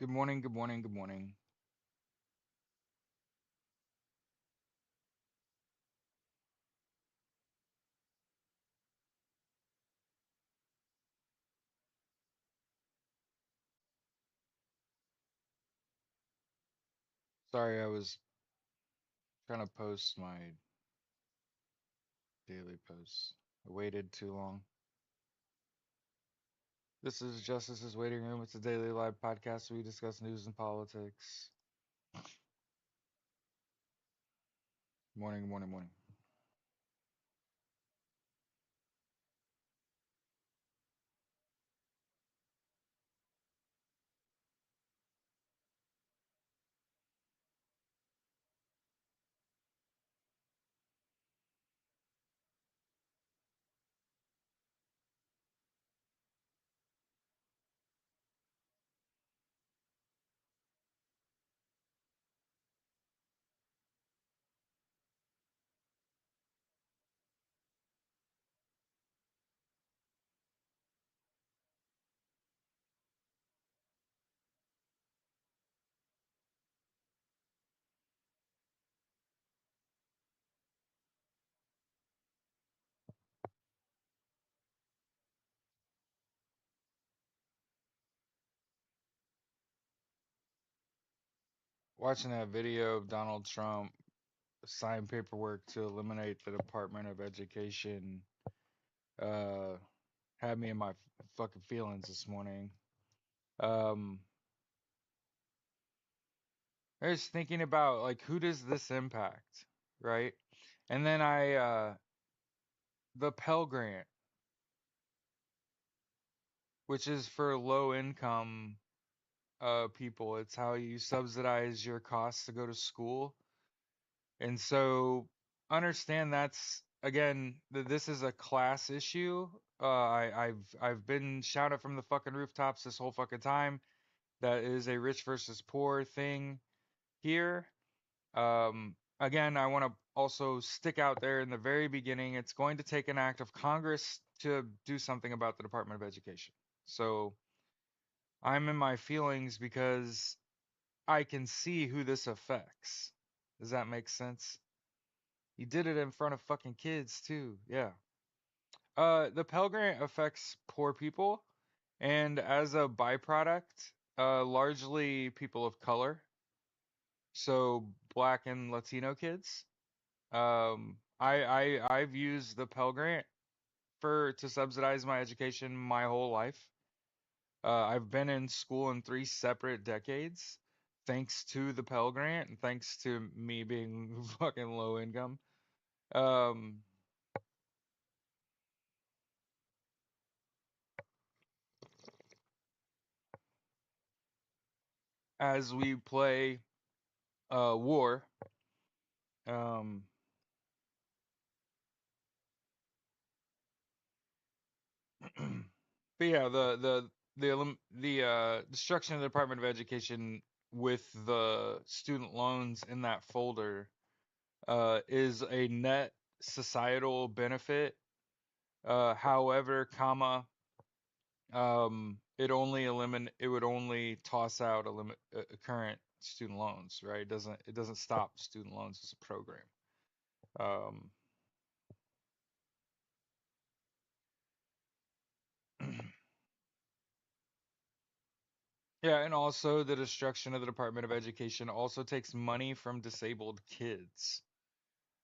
Good morning, good morning, good morning. Sorry, I was trying to post my daily posts. I waited too long. This is Justice's Waiting Room. It's a daily live podcast where we discuss news and politics. Morning, morning, morning. Watching that video of Donald Trump sign paperwork to eliminate the Department of Education uh had me in my fucking feelings this morning. Um I was thinking about like who does this impact, right? And then the Pell Grant, which is for low income people. It's how you subsidize your costs to go to school. And so understand that's again this is a class issue. I've been shouting from the fucking rooftops this whole fucking time. That is a rich versus poor thing here. Again, I want to also stick out there in the very beginning. It's going to take an act of Congress to do something about the Department of Education. So I'm in my feelings because I can see who this affects. Does that make sense? You did it in front of fucking kids too. Yeah. The Pell Grant affects poor people, and as a byproduct, largely people of color, so Black and Latino kids. I've used the Pell Grant for to subsidize my education my whole life. I've been in school in three separate decades, thanks to the Pell Grant and thanks to me being fucking low income. Um, as we play war, um, but yeah, the destruction of the Department of Education with the student loans in that folder is a net societal benefit. However, comma, it would only toss out current student loans, right? It doesn't stop student loans as a program. Um, yeah, and also the destruction of the Department of Education also takes money from disabled kids.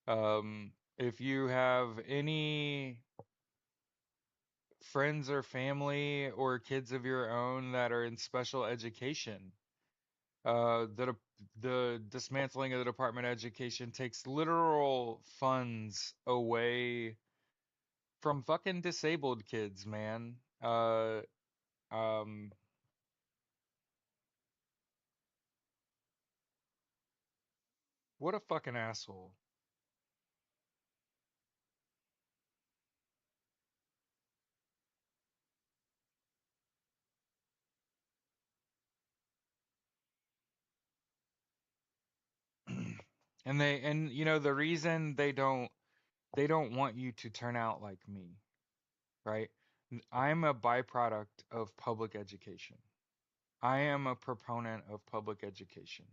If you have any friends or family or kids of your own that are in special education, the dismantling of the Department of Education takes literal funds away from fucking disabled kids, man. Um, what a fucking asshole. And you know the reason they don't want you to turn out like me, right? I'm a byproduct of public education. I am a proponent of public education.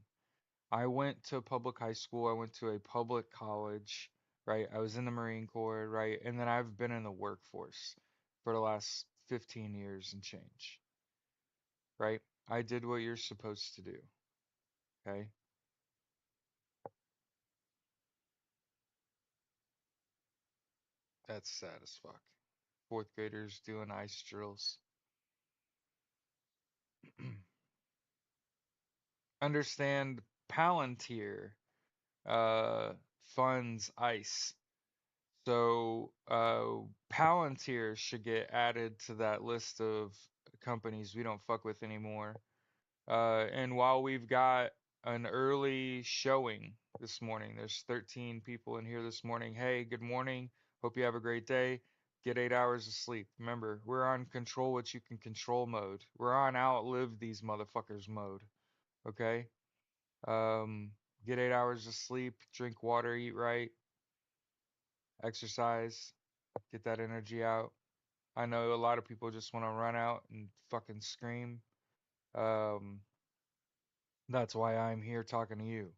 I went to public high school, I went to a public college, right? I was in the Marine Corps, right? And then I've been in the workforce for the last 15 years and change, right? I did what you're supposed to do, okay? That's sad as fuck. Fourth graders doing ice drills. Understand Palantir uh, funds ICE. So Palantir should get added to that list of companies we don't fuck with anymore. And while we've got an early showing this morning, there's 13 people in here this morning. Hey, good morning. Hope you have a great day. Get 8 hours of sleep. Remember, we're on control what you can control mode. We're on outlive these motherfuckers mode. Okay? Um, get 8 hours of sleep, drink water, eat right, exercise, get that energy out. I know a lot of people just want to run out and fucking scream. Um, that's why I'm here talking to you.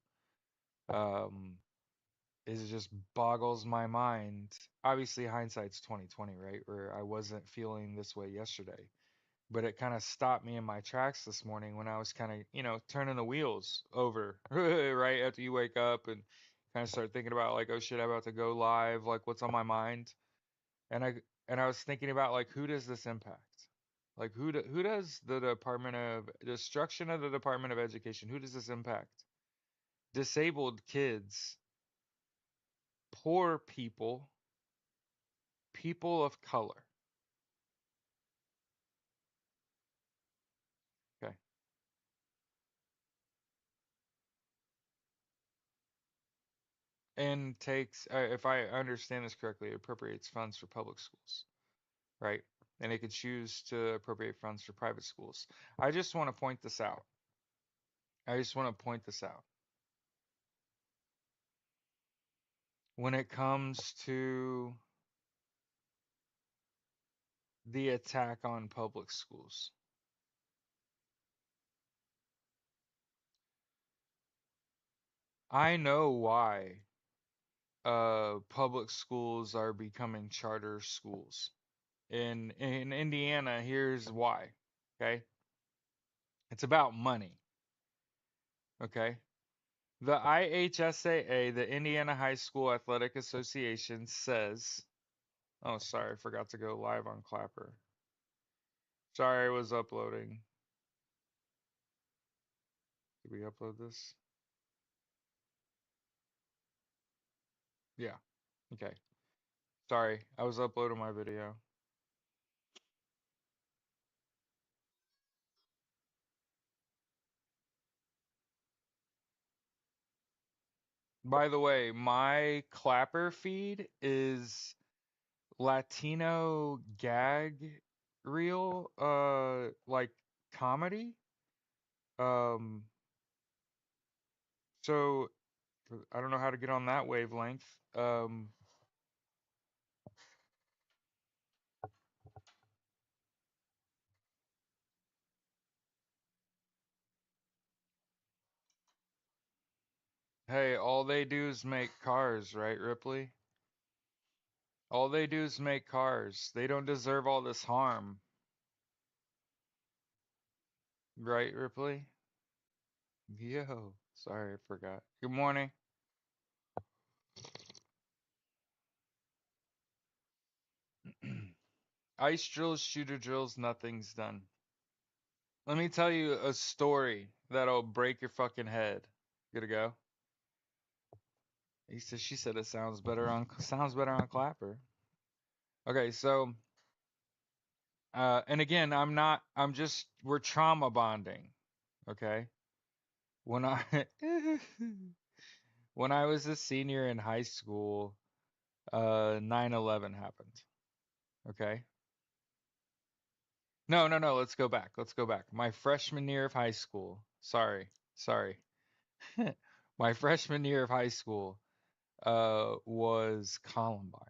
Um, it just boggles my mind. Obviously, hindsight's 2020, right? Where I wasn't feeling this way yesterday, but it kind of stopped me in my tracks this morning when I was kind of, turning the wheels over, right after you wake up and kind of start thinking about like, oh shit, I'm about to go live. Like, what's on my mind? And I was thinking about like, who does this impact? Like, who does the destruction of the Department of Education? Who does this impact? Disabled kids, poor people, people of color. Okay. And takes, if I understand this correctly, it appropriates funds for public schools, right? And it could choose to appropriate funds for private schools. I just want to point this out. I just want to point this out. When it comes to the attack on public schools, I know why public schools are becoming charter schools. In Indiana, here's why. Okay? It's about money. Okay? The IHSAA, the Indiana High School Athletic Association, says, oh, sorry, I forgot to go live on Clapper. Sorry, I was uploading. Did we upload this? Yeah. Okay. Sorry, I was uploading my video. By the way, my Clapper feed is Latino gag reel, like comedy. Um, so I don't know how to get on that wavelength. Um, hey, all they do is make cars, right, Ripley? All they do is make cars. They don't deserve all this harm, right, Ripley? Yo, sorry, I forgot. Good morning. Ice drills, shooter drills, nothing's done. Let me tell you a story that'll break your fucking head. Good to go. She said it sounds better on Clapper. Okay, so and again, I'm just we're trauma bonding. Okay. When I when I was a senior in high school, 9/11 happened. Okay. No, no, no. Let's go back. Let's go back. My freshman year of high school. Sorry. My freshman year of high school was Columbine.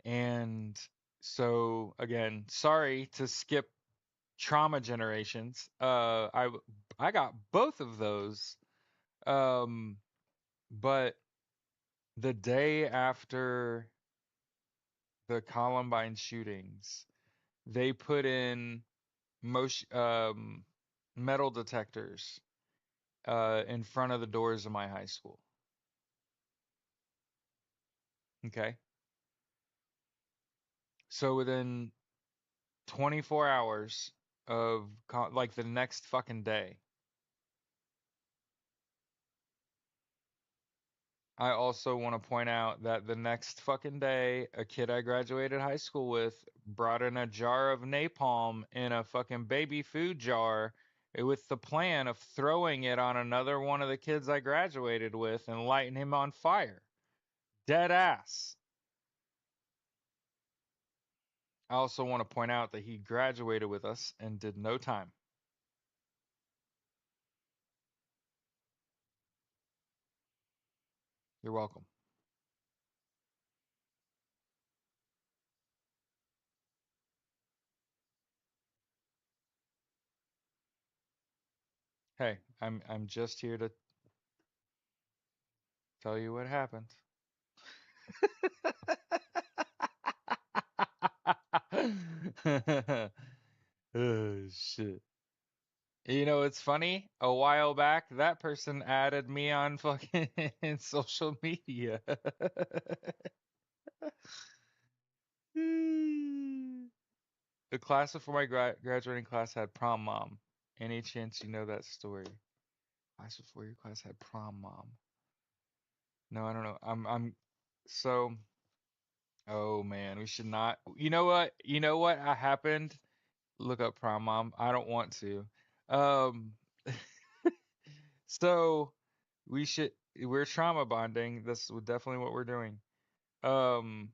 And so again, sorry to skip trauma generations. I got both of those. Um, but the day after the Columbine shootings, they put in motion metal detectors in front of the doors of my high school. Okay, so within 24 hours of like the next fucking day, I also want to point out that the next fucking day, a kid I graduated high school with brought in a jar of napalm in a fucking baby food jar with the plan of throwing it on another one of the kids I graduated with and lighting him on fire. Dead ass. I also want to point out that he graduated with us and did no time. You're welcome. Hey, I'm just here to tell you what happened. Oh shit. You know, it's funny. A while back, that person added me on fucking social media. The class before my graduating class had prom mom. Any chance you know that story? Class before your class had prom mom. No, I don't know. I'm so. Oh man, we should not. You know what? You know what happened? Look up prom mom. I don't want to. Um. So we should. We're trauma bonding. That's definitely what we're doing. Um,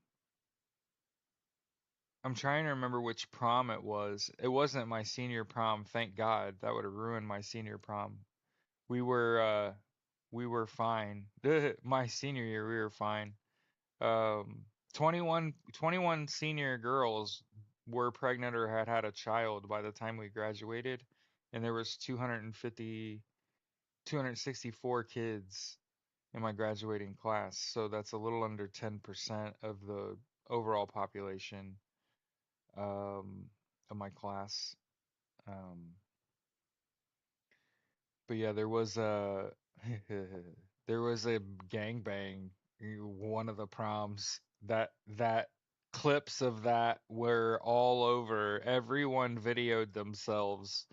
I'm trying to remember which prom it was. It wasn't my senior prom, thank God. That would have ruined my senior prom. We were we were fine. My senior year we were fine. Um 21 senior girls were pregnant or had had a child by the time we graduated, and there was 264 kids in my graduating class. So that's a little under 10% of the overall population um, of my class. Um, but yeah, there was a there was a gangbang one of the proms that clips of that were all over. Everyone videoed themselves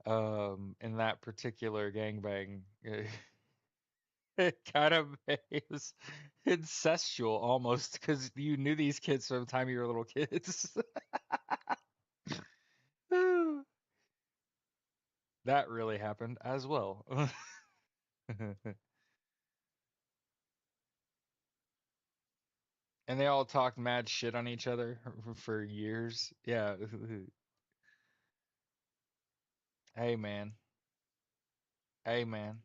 in that particular gangbang. It kind of is incestual almost because you knew these kids from the time you were little kids. That really happened as well. And they all talked mad shit on each other for years. Yeah. Hey man. Hey man.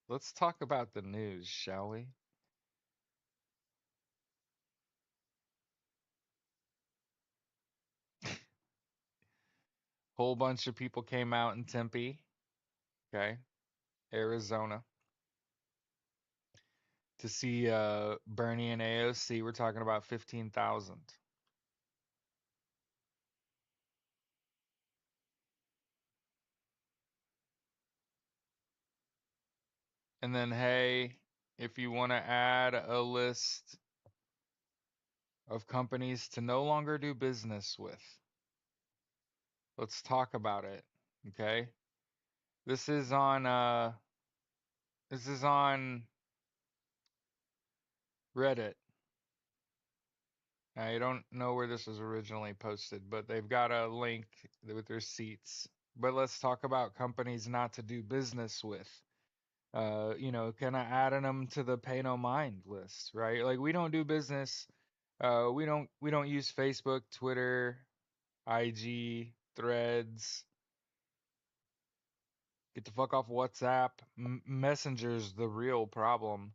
Let's talk about the news, shall we? Whole bunch of people came out in Tempe, okay, Arizona, to see Bernie and AOC. We're talking about 15,000. And then, hey, if you want to add a list of companies to no longer do business with, let's talk about it. Okay? This is on Reddit. I don't know where this was originally posted, but they've got a link with receipts. But let's talk about companies not to do business with. Kind of adding them to the pay no mind list, right? Like we don't do business. We don't use Facebook, Twitter, IG, Threads. Get the fuck off WhatsApp. Messenger's the real problem.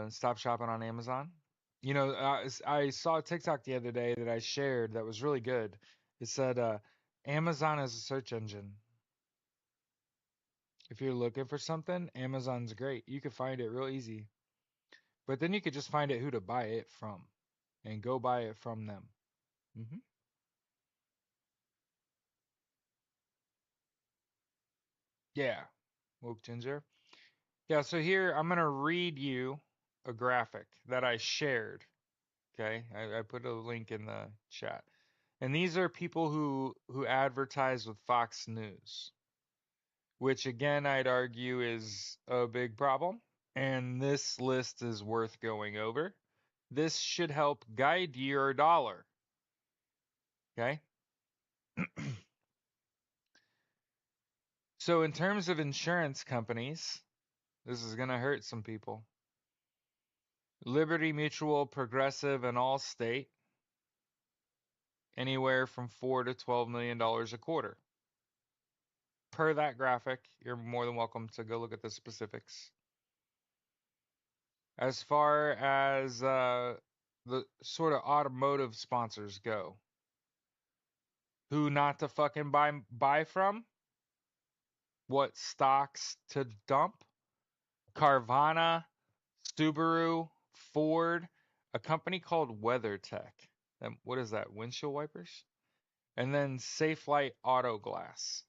Stop shopping on Amazon. You know, I saw a TikTok the other day that I shared that was really good. It said, Amazon is a search engine. If you're looking for something, Amazon's great. You can find it real easy. But then you could just find it who to buy it from and go buy it from them. Hmm. Yeah. Woke Ginger. Yeah, so here I'm going to read you a graphic that I shared. Okay. I put a link in the chat. And these are people who advertise with Fox News, which again I'd argue is a big problem. And this list is worth going over. This should help guide your dollar. Okay. So, in terms of insurance companies, this is going to hurt some people. Liberty Mutual, Progressive, and Allstate, anywhere from $4 to $12 million a quarter. Per that graphic, you're more than welcome to go look at the specifics. As far as the sort of automotive sponsors go, who not to fucking buy from, what stocks to dump, Carvana, Subaru, Ford, a company called WeatherTech. What is that? Windshield wipers? And then Safelite Auto Glass.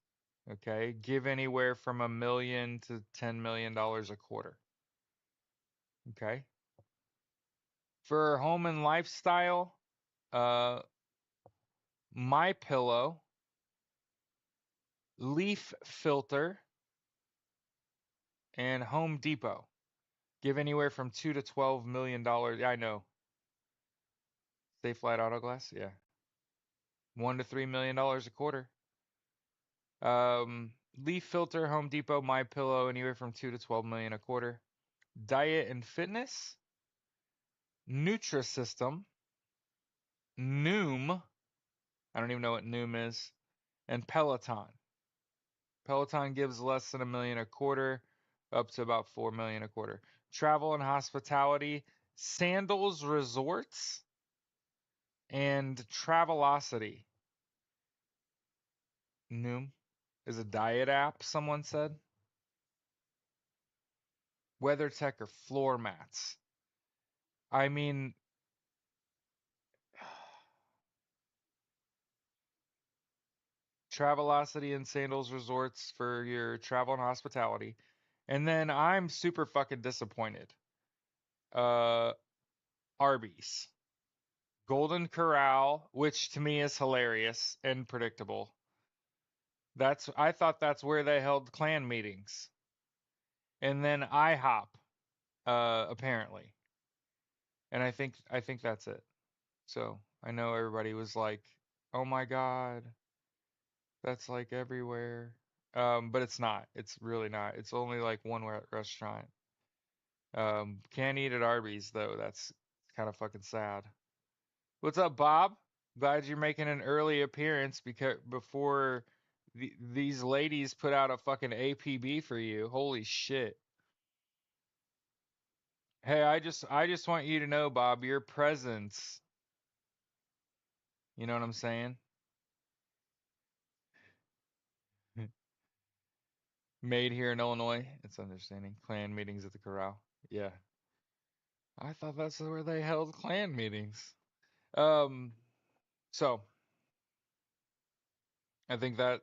Okay, give anywhere from $1 million to $10 million a quarter. Okay. For home and lifestyle, uh, My Pillow, Leaf Filter, and Home Depot give anywhere from $2 to $12 million. Yeah, I know. Safelite Auto Glass, yeah, $1 to $3 million a quarter. Leaf Filter, Home Depot, My Pillow, anywhere from 2 to 12 million a quarter. Diet and fitness, Nutrisystem, Noom. I don't even know what Noom is, and Peloton. Peloton gives less than $1 million a quarter, up to about $4 million a quarter. Travel and hospitality, Sandals Resorts, and Travelocity. Noom is a diet app, someone said. WeatherTech or floor mats. I mean, Travelocity and Sandals Resorts for your travel and hospitality. And then I'm super fucking disappointed. Uh, Arby's. Golden Corral, which to me is hilarious and predictable. I thought that's where they held clan meetings. And then IHOP, apparently. And I think that's it. So I know everybody was like, "Oh my God, that's like everywhere." But it's not. It's really not. It's only like one restaurant. Can't eat at Arby's though. That's kind of fucking sad. What's up, Bob? Glad you're making an early appearance because before these ladies put out a fucking APB for you. Holy shit. Hey, I just want you to know, Bob, your presence, you know what I'm saying? Made here in Illinois. It's understanding. Clan meetings at the corral. Yeah. I thought that's where they held clan meetings. Um, so I think that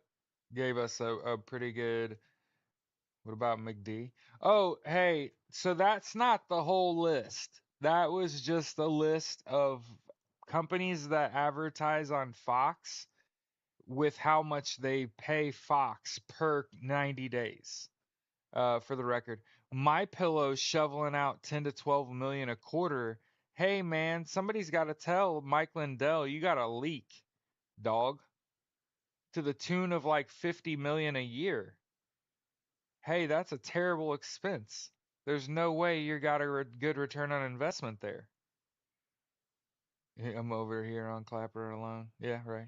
gave us a pretty good. What about McD? Oh, hey, so that's not the whole list. That was just a list of companies that advertise on Fox with how much they pay Fox per 90 days. For the record, My Pillow's shoveling out 10 to 12 million a quarter. Hey man, somebody's got to tell Mike Lindell you got a leak, dog, to the tune of like 50 million a year. Hey, that's a terrible expense. There's no way you got a good return on investment there. I'm over here on Clapper alone. Yeah, right.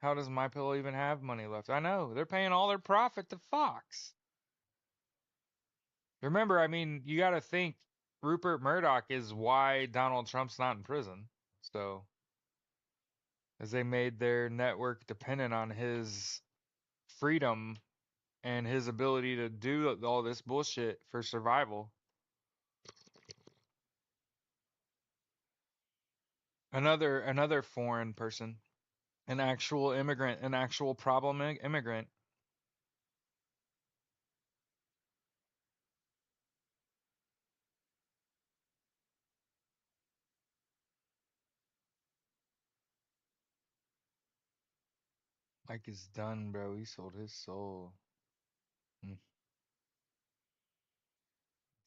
How does My Pillow even have money left? I know they're paying all their profit to Fox. Remember, I mean, you got to think Rupert Murdoch is why Donald Trump's not in prison. So as they made their network dependent on his freedom and his ability to do all this bullshit for survival. Another foreign person, an actual immigrant, an actual problem immigrant. Mike is done, bro. He sold his soul. Mm.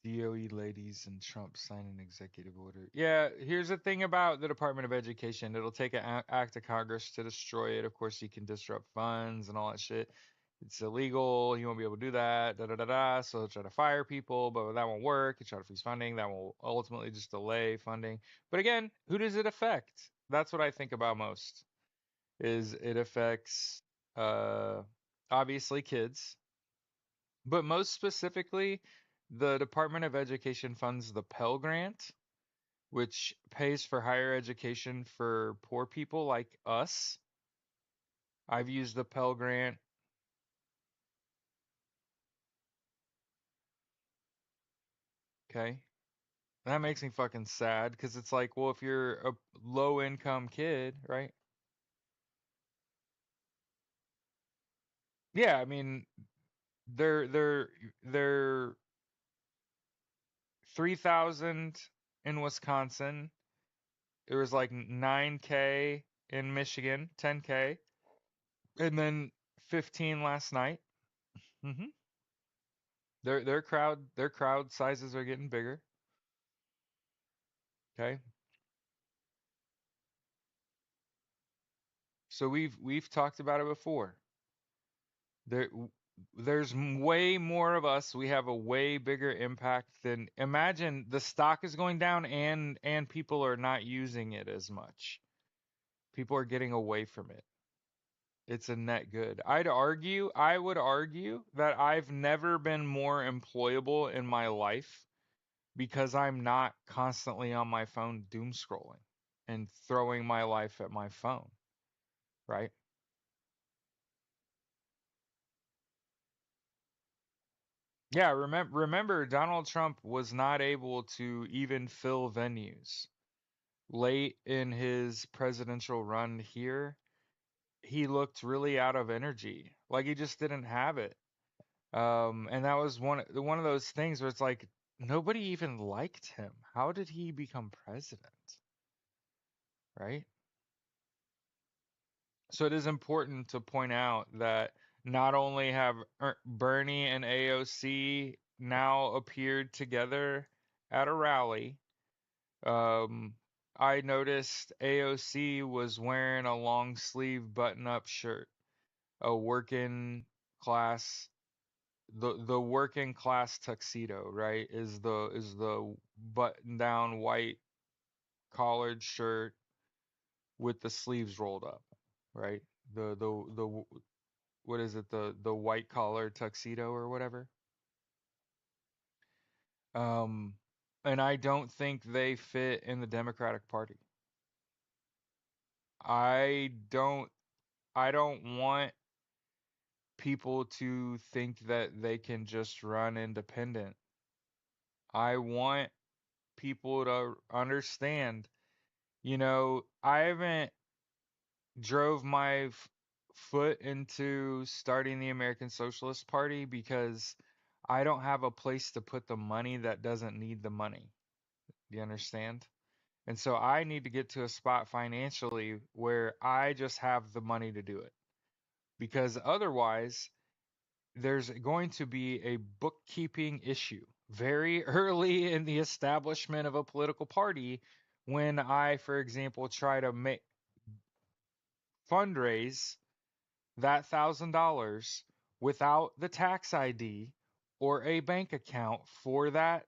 DOE ladies and Trump sign an executive order. Yeah, here's the thing about the Department of Education. It'll take an act of Congress to destroy it. Of course, you can disrupt funds and all that shit. It's illegal. You won't be able to do that. Da da da da. So they'll try to fire people, but that won't work. You try to freeze funding. That will ultimately just delay funding. But again, who does it affect? That's what I think about most. Is it affects uh obviously kids, but most specifically, the Department of Education funds the Pell Grant, which pays for higher education for poor people like us. I've used the Pell Grant. Okay. That makes me fucking sad because it's like, well, if you're a low income kid, right? Yeah, I mean, they're 3,000 in Wisconsin. It was like 9K in Michigan, 10K, and then 15 last night. Hmm. Their crowd sizes are getting bigger. Okay. So we've talked about it before. There there's way more of us. We have a way bigger impact than imagine the stock is going down and people are not using it as much. People are getting away from it. It's a net good. I would argue that I've never been more employable in my life because I'm not constantly on my phone doom scrolling and throwing my life at my phone, right? Yeah, remember Donald Trump was not able to even fill venues. Late in his presidential run here, he looked really out of energy. Like he just didn't have it. And that was one of those things where it's like nobody even liked him. How did he become president, right? So it is important to point out that not only have Bernie and AOC now appeared together at a rally, um, I noticed AOC was wearing a long sleeve button up shirt, a working class the working class tuxedo, right? Is the button down white collared shirt with the sleeves rolled up, right? The what is it, the white collar tuxedo or whatever. um and I don't think they fit in the Democratic Party. I don't i don't want people to think that they can just run independent. I want people to understand, I haven't drove my foot into starting the American Socialist Party because I don't have a place to put the money that doesn't need the money. Do you understand? And so I need to get to a spot financially where I just have the money to do it. Because otherwise, there's going to be a bookkeeping issue very early in the establishment of a political party when I, for example, try to make fundraise that $1,000 without the tax ID or a bank account for that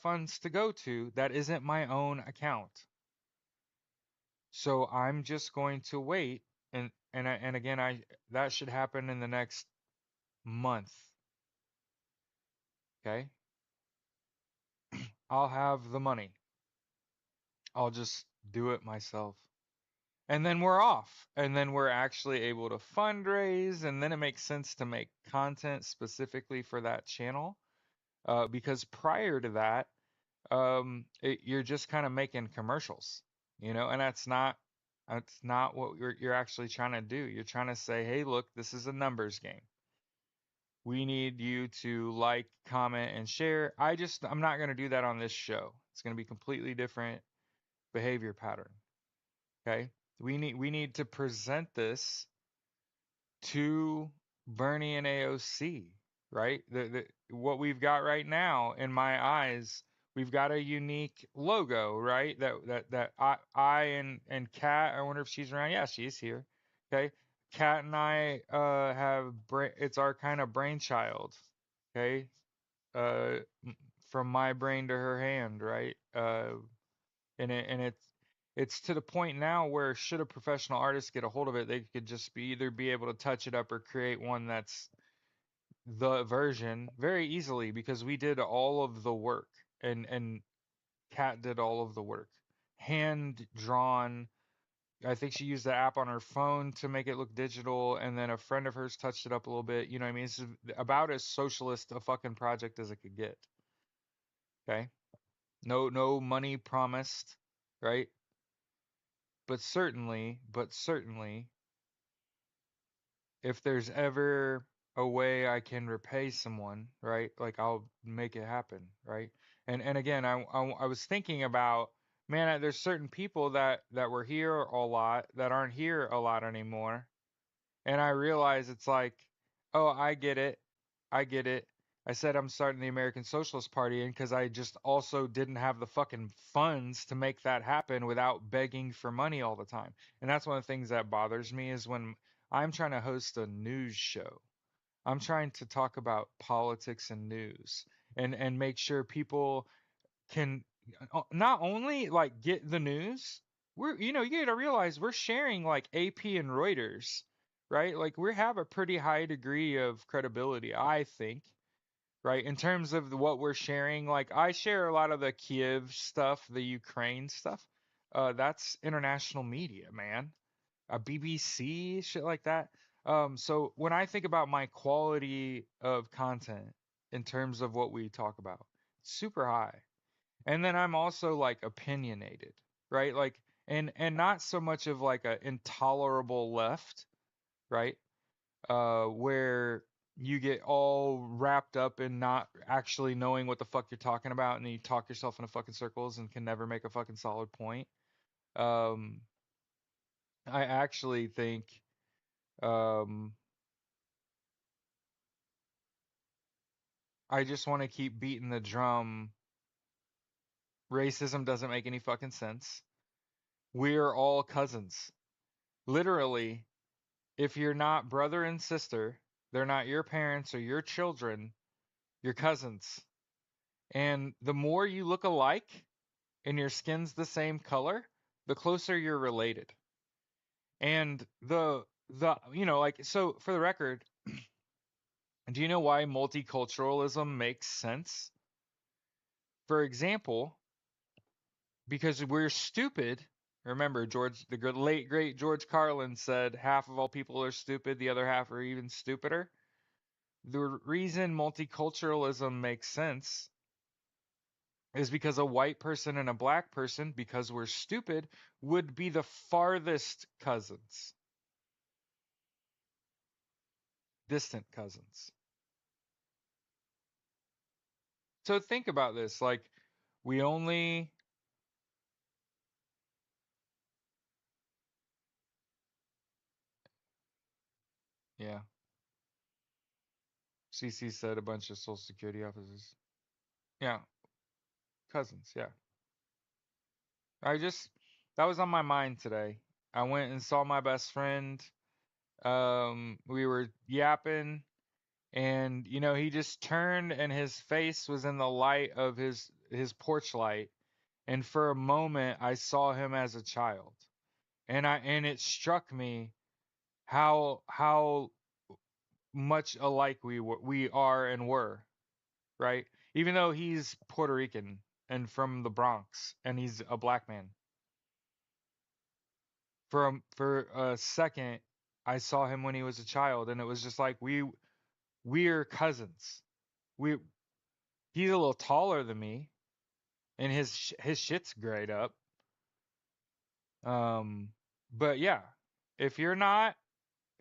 funds to go to that isn't my own account. So I'm just going to wait, and again, I that should happen in the next month. Okay? I'll have the money. I'll just do it myself. and then we're off. And then we're actually able to fundraise, and then it makes sense to make content specifically for that channel. Because prior to that, you're just kind of making commercials, and that's not what you're actually trying to do. You're trying to say, hey, look, this is a numbers game. We need you to like, comment, and share. I'm not going to do that on this show. It's going to be completely different behavior pattern. Okay. We need to present this to Bernie and AOC, right? What we've got right now, in my eyes, we've got a unique logo, right? That I and Kat. I wonder if she's around. Yeah, she's here. Okay, Kat and I it's our kind of brainchild. Okay, uh, from my brain to her hand, right? And it's to the point now where should a professional artist get a hold of it, they could just be able to touch it up or create one that's the version very easily because we did all of the work, and Kat did all of the work. Hand drawn. I think she used the app on her phone to make it look digital, and then a friend of hers touched it up a little bit. You know what I mean? It's about as socialist a fucking project as it could get. Okay? No money promised, right? But certainly, if there's ever a way I can repay someone, right? Like I'll make it happen, right? And again, I was thinking about, man, there's certain people that were here a lot that aren't here a lot anymore, and I realize it's like, oh, I get it, I get it. I said I'm starting the American Socialist Party, and because I just also didn't have the fucking funds to make that happen without begging for money all the time. And that's one of the things that bothers me is when I'm trying to host a news show. I'm trying to talk about politics and news and make sure people can not only like get the news. You got to realize we're sharing like AP and Reuters, right? Like we have a pretty high degree of credibility, I think, right? In terms of what we're sharing, like I share a lot of the Kiev stuff, the Ukraine stuff. That's international media, man. A BBC, shit like that. So when I think about my quality of content in terms of what we talk about, super high. And then I'm also like opinionated, right? Like and not so much of like a intolerable left, right? Where you get all wrapped up in not actually knowing what the fuck you're talking about, and then you talk yourself in a fucking circles and can never make a fucking solid point. Um, I actually think um, I just want to keep beating the drum. Racism doesn't make any fucking sense. We're all cousins. Literally, if you're not brother and sister, they're not your parents or your children, your cousins. And the more you look alike and your skin's the same color, the closer you're related. And like, so for the record, do you know why multiculturalism makes sense? For example, because we're stupid. Remember, the late great George Carlin said half of all people are stupid, the other half are even stupider. The reason multiculturalism makes sense is because a white person and a black person, because we're stupid, would be the farthest cousins, distant cousins. So think about this, like we only yeah, CC said a bunch of social security officers. Yeah, cousins, yeah. I just that was on my mind today. I went and saw my best friend. We were yapping, and he just turned and his face was in the light of his porch light, and for a moment I saw him as a child. And it struck me how much alike we are and were, right? Even though he's Puerto Rican and from the Bronx and he's a black man. For a second, I saw him when he was a child, and it was just like we're cousins. We He's a little taller than me, and his shit's grayed up. Um, but yeah, if you're not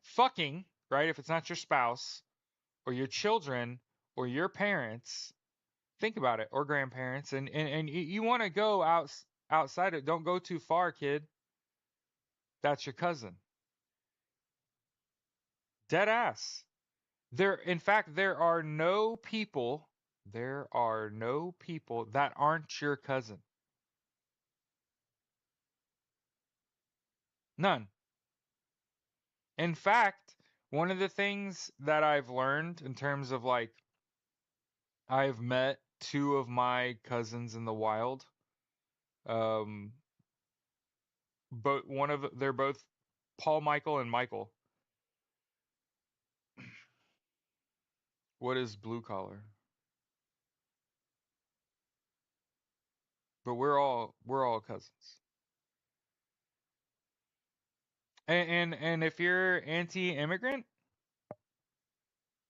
fucking, right, if it's not your spouse or your children or your parents, think about it, or grandparents, and you want to go outside it, don't go too far, kid. That's your cousin. Dead ass. In fact, there are no people that aren't your cousin. None. In fact, one of the things that I've learned in terms of like, I've met two of my cousins in the wild. Um, but they're both Paul Michael and Michael. What is blue collar? But we're all cousins. And if you're anti-immigrant,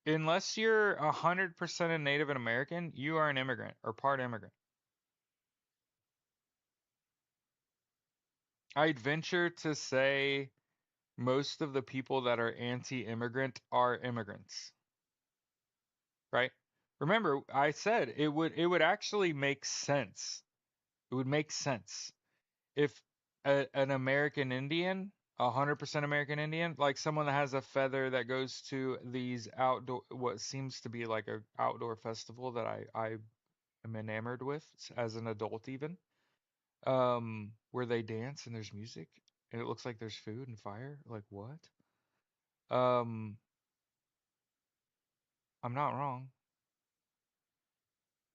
unless you're 100% a Native American, you are an immigrant or part immigrant. I'd venture to say most of the people that are anti-immigrant are immigrants, right? Remember, I said it would actually make sense. It would make sense if an American Indian, 100% American Indian, like someone that has a feather that goes to these outdoor, what seems to be like a outdoor festival that I am enamored with as an adult even, where they dance and there's music and it looks like there's food and fire. Like what? Um, I'm not wrong,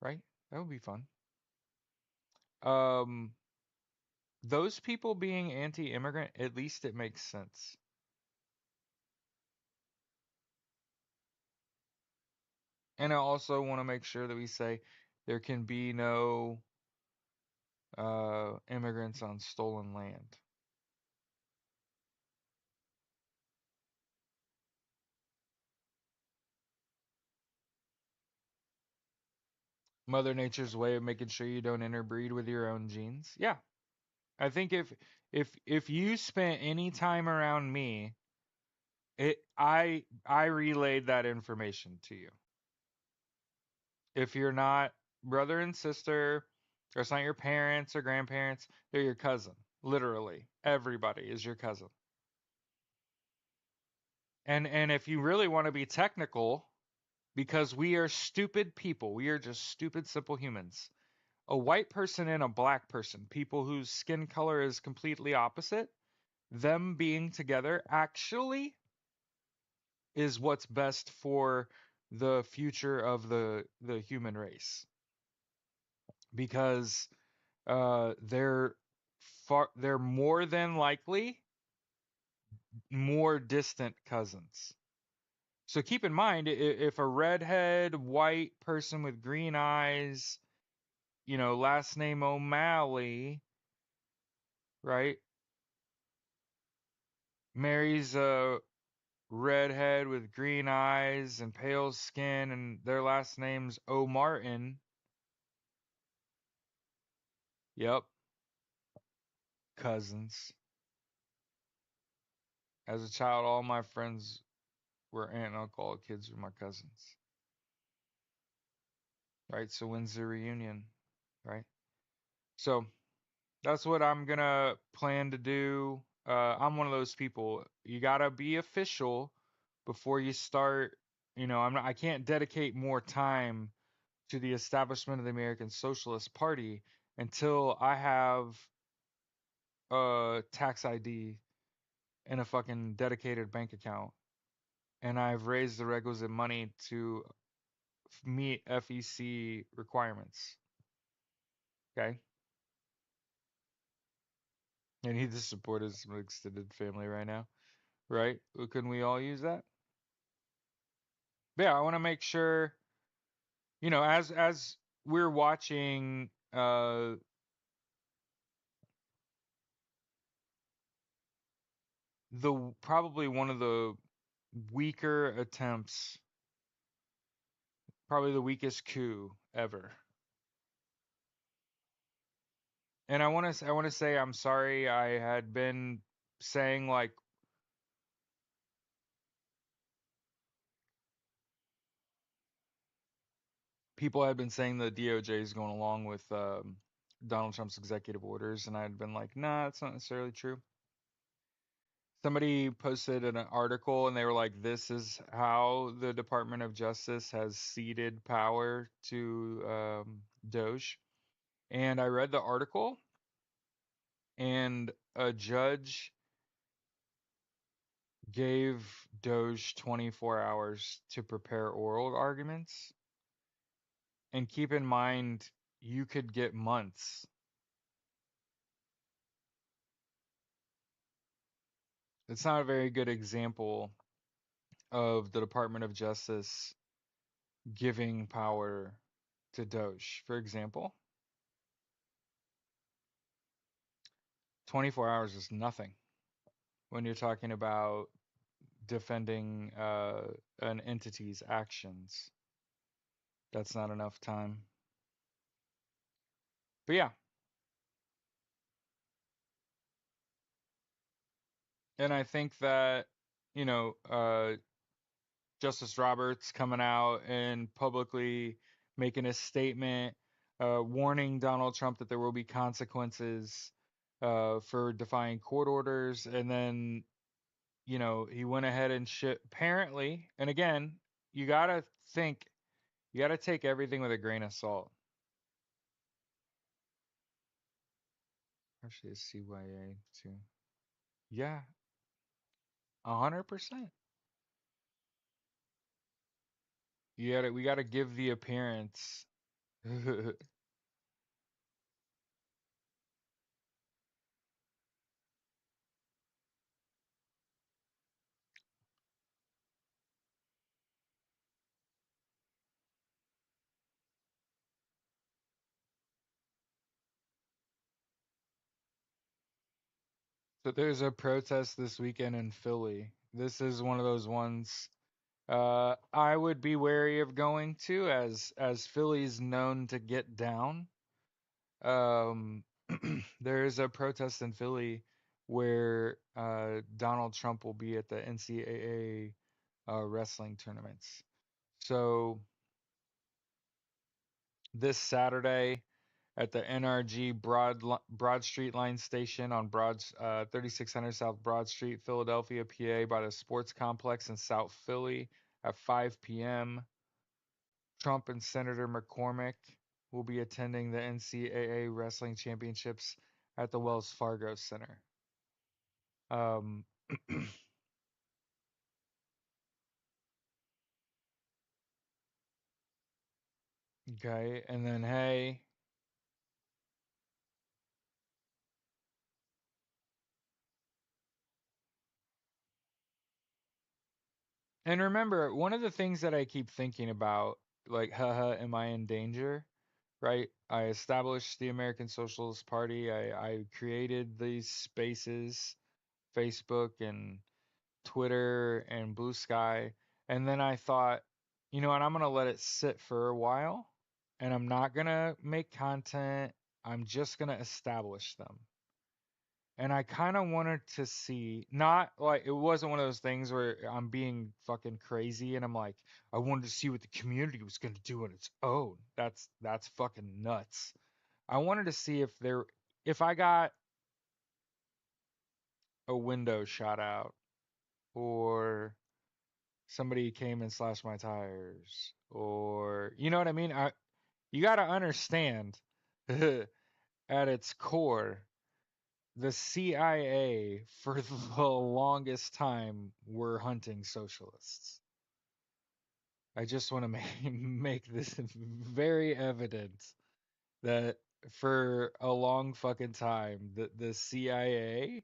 right? That would be fun. Um, those people being anti-immigrant, at least it makes sense. And I also want to make sure that we say there can be no immigrants on stolen land. Mother Nature's way of making sure you don't interbreed with your own genes. Yeah, I think if you spent any time around me, I relayed that information to you. If you're not brother and sister, or it's not your parents or grandparents, they're your cousin. Literally, everybody is your cousin. And if you really want to be technical, because we are stupid people, we are just stupid, simple humans. A white person and a black person, people whose skin color is completely opposite, them being together actually is what's best for the future of the human race, because they're more than likely more distant cousins. So keep in mind, if a redhead white person with green eyes, last name O'Malley, right, marries a redhead with green eyes and pale skin, and their last name's O'Martin, yep, cousins. As a child, all my friends were aunt and uncle, all kids were my cousins, right? So when's the reunion, right? So that's what I'm gonna plan to do. I'm one of those people. You gotta be official before you start. I can't dedicate more time to the establishment of the American Socialist Party until I have a tax ID and a fucking dedicated bank account, and I've raised the requisite money to meet FEC requirements. Okay, I need to support his extended family right now, right? Couldn't we all use that? But yeah, I want to make sure, as we're watching probably one of the weaker attempts, probably the weakest coup ever. And I want to say I'm sorry. I had been saying like people had been saying the DOJ is going along with Donald Trump's executive orders, and I had been like, nah, that's not necessarily true. Somebody posted an article, and they were like, this is how the Department of Justice has ceded power to Doge. And I read the article, and a judge gave Doge 24 hours to prepare oral arguments. And keep in mind, you could get months. It's not a very good example of the Department of Justice giving power to Doge. For example, 24 hours is nothing when you're talking about defending an entity's actions. That's not enough time. But yeah, and I think that, you know, Justice Roberts coming out and publicly making a statement warning Donald Trump that there will be consequences for defying court orders. And then, he went ahead and shit. Apparently, and again, you got to think, you got to take everything with a grain of salt. Actually, it's CYA too. Yeah, 100%. We got to give the appearance. So there's a protest this weekend in Philly. This is one of those ones I would be wary of going to, as Philly's known to get down. Um, there is a protest in Philly where Donald Trump will be at the NCAA wrestling tournaments. So this Saturday at the NRG Broad Street Line Station on 3600 South Broad Street, Philadelphia, PA, by the Sports Complex in South Philly at 5 p.m. Trump and Senator McCormick will be attending the NCAA Wrestling Championships at the Wells Fargo Center. Um, okay, and then hey, and remember, one of the things that I keep thinking about, like, haha, am I in danger? Right? I established the American Socialist Party. I created these spaces, Facebook and Twitter and Blue Sky. And then I thought, you know what, I'm going to let it sit for a while and I'm not going to make content. I'm just going to establish them. And I kind of wanted to see, not like it wasn't one of those things where I'm being fucking crazy and I'm like, I wanted to see what the community was going to do on its own. That's fucking nuts. I wanted to see if I got a window shot out or somebody came and slashed my tires or you know what I mean? You got to understand at its core the CIA for the longest time were hunting socialists. I just want to make this very evident that for a long fucking time the CIA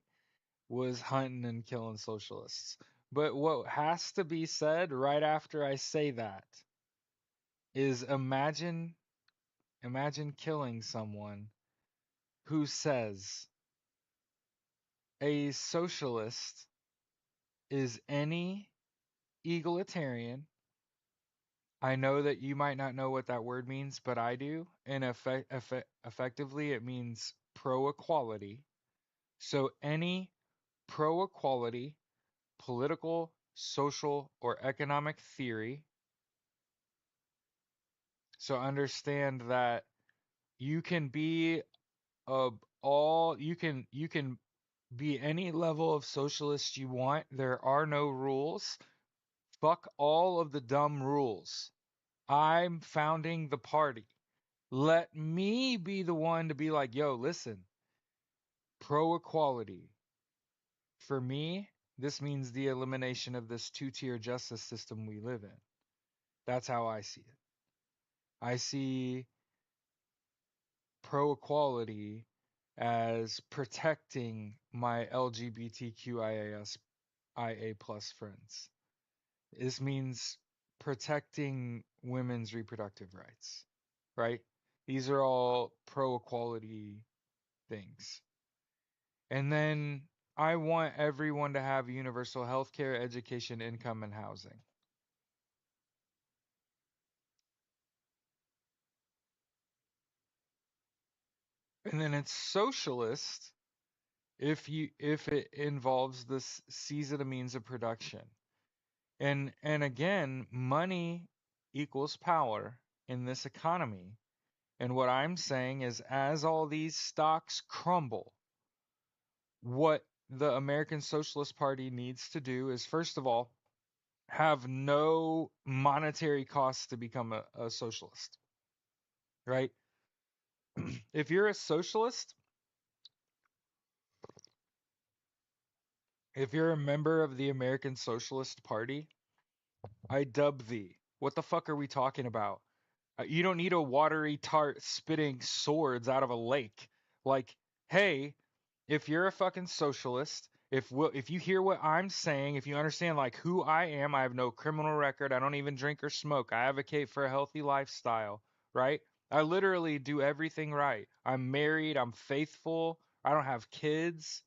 was hunting and killing socialists. But what has to be said right after I say that is imagine killing someone who says a socialist is any egalitarian. I know that you might not know what that word means, but I do. And effectively, it means pro equality. So any pro equality, political, social, or economic theory. So understand that you can be a you can be any level of socialist you want. There are no rules. Fuck all of the dumb rules. I'm founding the party. Let me be the one to be like, yo, listen, pro equality. For me, this means the elimination of this two-tier justice system we live in. That's how I see it. I see pro equality as protecting my LGBTQIA plus friends. This means protecting women's reproductive rights, right? These are all pro equality things. And then I want everyone to have universal health care, education, income, and housing. And then it's socialist if it involves this sees it a means of production. And again, money equals power in this economy. And what I'm saying is as all these stocks crumble, what the American Socialist Party needs to do is first of all have no monetary costs to become a socialist, right? If you're a socialist, if you're a member of the American Socialist Party, I dub thee. What the fuck are we talking about? You don't need a watery tart spitting swords out of a lake. Like, hey, if you're a fucking socialist, if you hear what I'm saying, if you understand like who I am, I have no criminal record. I don't even drink or smoke. I advocate for a healthy lifestyle, right? I literally do everything right. I'm married, I'm faithful, I don't have kids,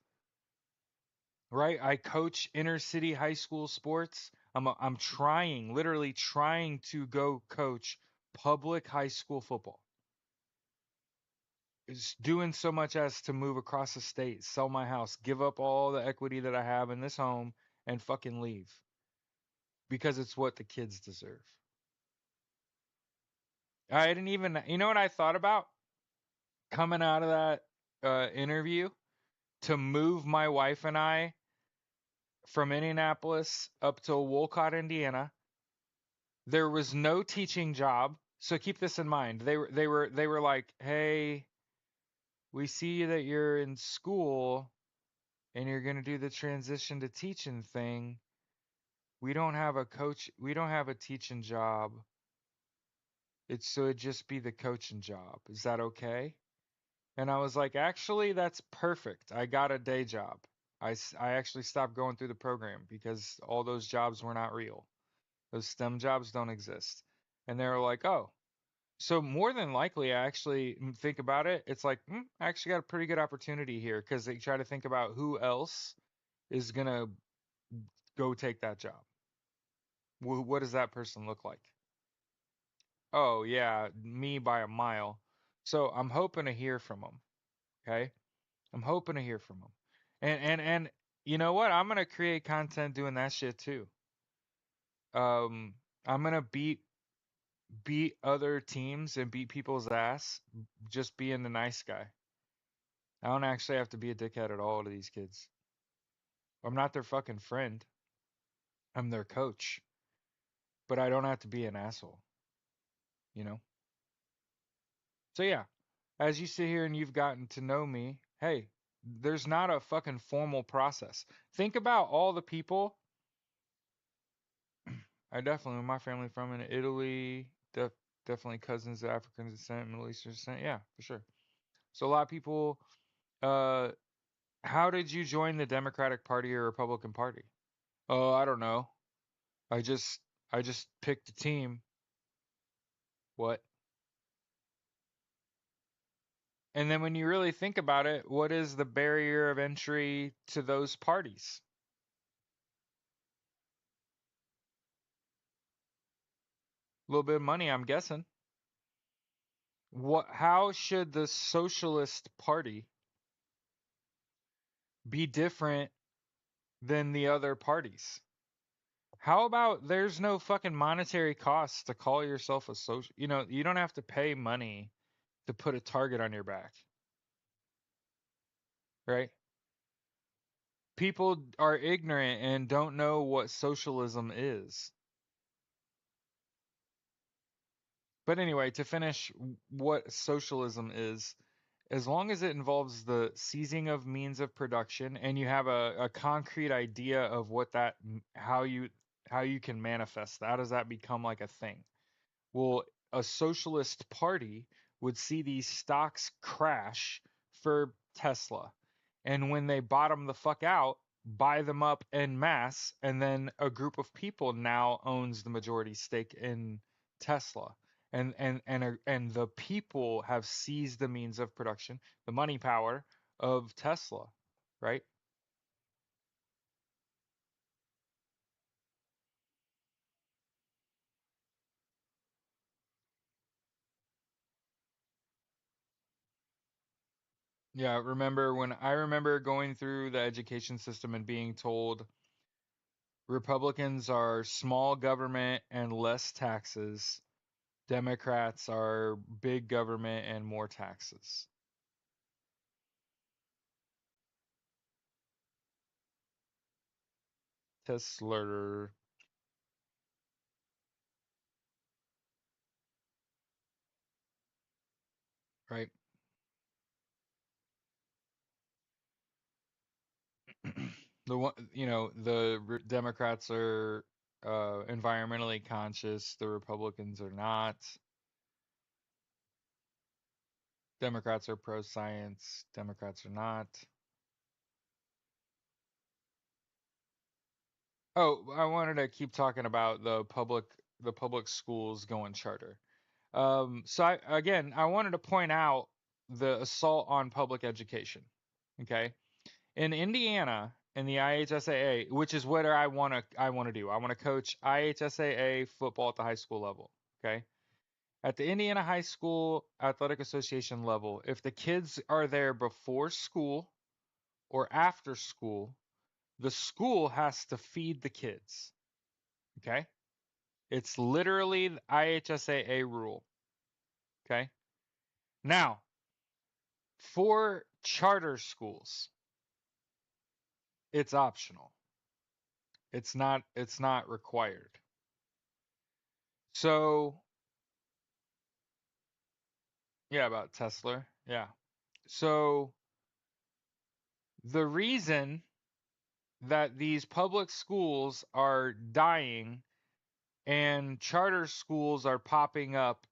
right? I coach inner city high school sports. I'm trying, literally trying to go coach public high school football. Is doing so much as to move across the state, sell my house, give up all the equity that I have in this home, and fucking leave because it's what the kids deserve. I didn't even, you know what I thought about coming out of that interview to move my wife and I from Indianapolis up to Wolcott, Indiana. There was no teaching job, so keep this in mind. They were like, "Hey, we see that you're in school and you're going to do the transition to teaching thing. We don't have a coach, we don't have a teaching job. It'd just be the coaching job. Is that okay?" And I was like, "Actually, that's perfect. I got a day job. I actually stopped going through the program because all those jobs were not real. Those STEM jobs don't exist." And they were like, "Oh, so more than likely, I actually think about it. It's like, I actually got a pretty good opportunity here because they try to think about who else is gonna go take that job. What does that person look like? Oh yeah, me by a mile. So I'm hoping to hear from them. Okay, I'm hoping to hear from them. And you know what? I'm gonna create content doing that shit too. Um, I'm gonna beat other teams and beat people's ass just being the nice guy. I don't actually have to be a dickhead at all to these kids. I'm not their fucking friend. I'm their coach. But I don't have to be an asshole, you know? So yeah, as you sit here and you've gotten to know me, hey, there's not a fucking formal process. Think about all the people. I definitely, my family from in Italy, definitely cousins of African descent, Middle Eastern descent. Yeah, for sure. So a lot of people, uh, how did you join the Democratic Party or Republican Party? Oh, I don't know. I just I just picked a team. What? And then when you really think about it, what is the barrier of entry to those parties? A little bit of money, I'm guessing. How should the Socialist Party be different than the other parties? How about there's no fucking monetary cost to call yourself a social, you don't have to pay money to put a target on your back, right? People are ignorant and don't know what socialism is. But anyway, to finish what socialism is, as long as it involves the seizing of means of production and you have a concrete idea of what how you can manifest that, how does that become like a thing? Well, a socialist party would see these stocks crash for Tesla. And when they bottom the fuck out, buy them up en masse, and then a group of people now owns the majority stake in Tesla. And the people have seized the means of production, the money power of Tesla, right? Yeah, I remember going through the education system and being told Republicans are small government and less taxes. Democrats are big government and more taxes. Tesla, right? The Democrats are environmentally conscious. The Republicans are not. Democrats are pro science. Democrats are not. Oh, I wanted to keep talking about the public schools going charter. I wanted to point out the assault on public education. Okay, in Indiana, in the IHSAA, which is what I want to do. I want to coach IHSAA football at the high school level. Okay, at the Indiana High School Athletic Association level, if the kids are there before school or after school, the school has to feed the kids. Okay, it's literally the IHSAA rule. Okay, now for charter schools, it's optional. It's not required. So, yeah, about Tesla. Yeah. So, the reason that these public schools are dying and charter schools are popping up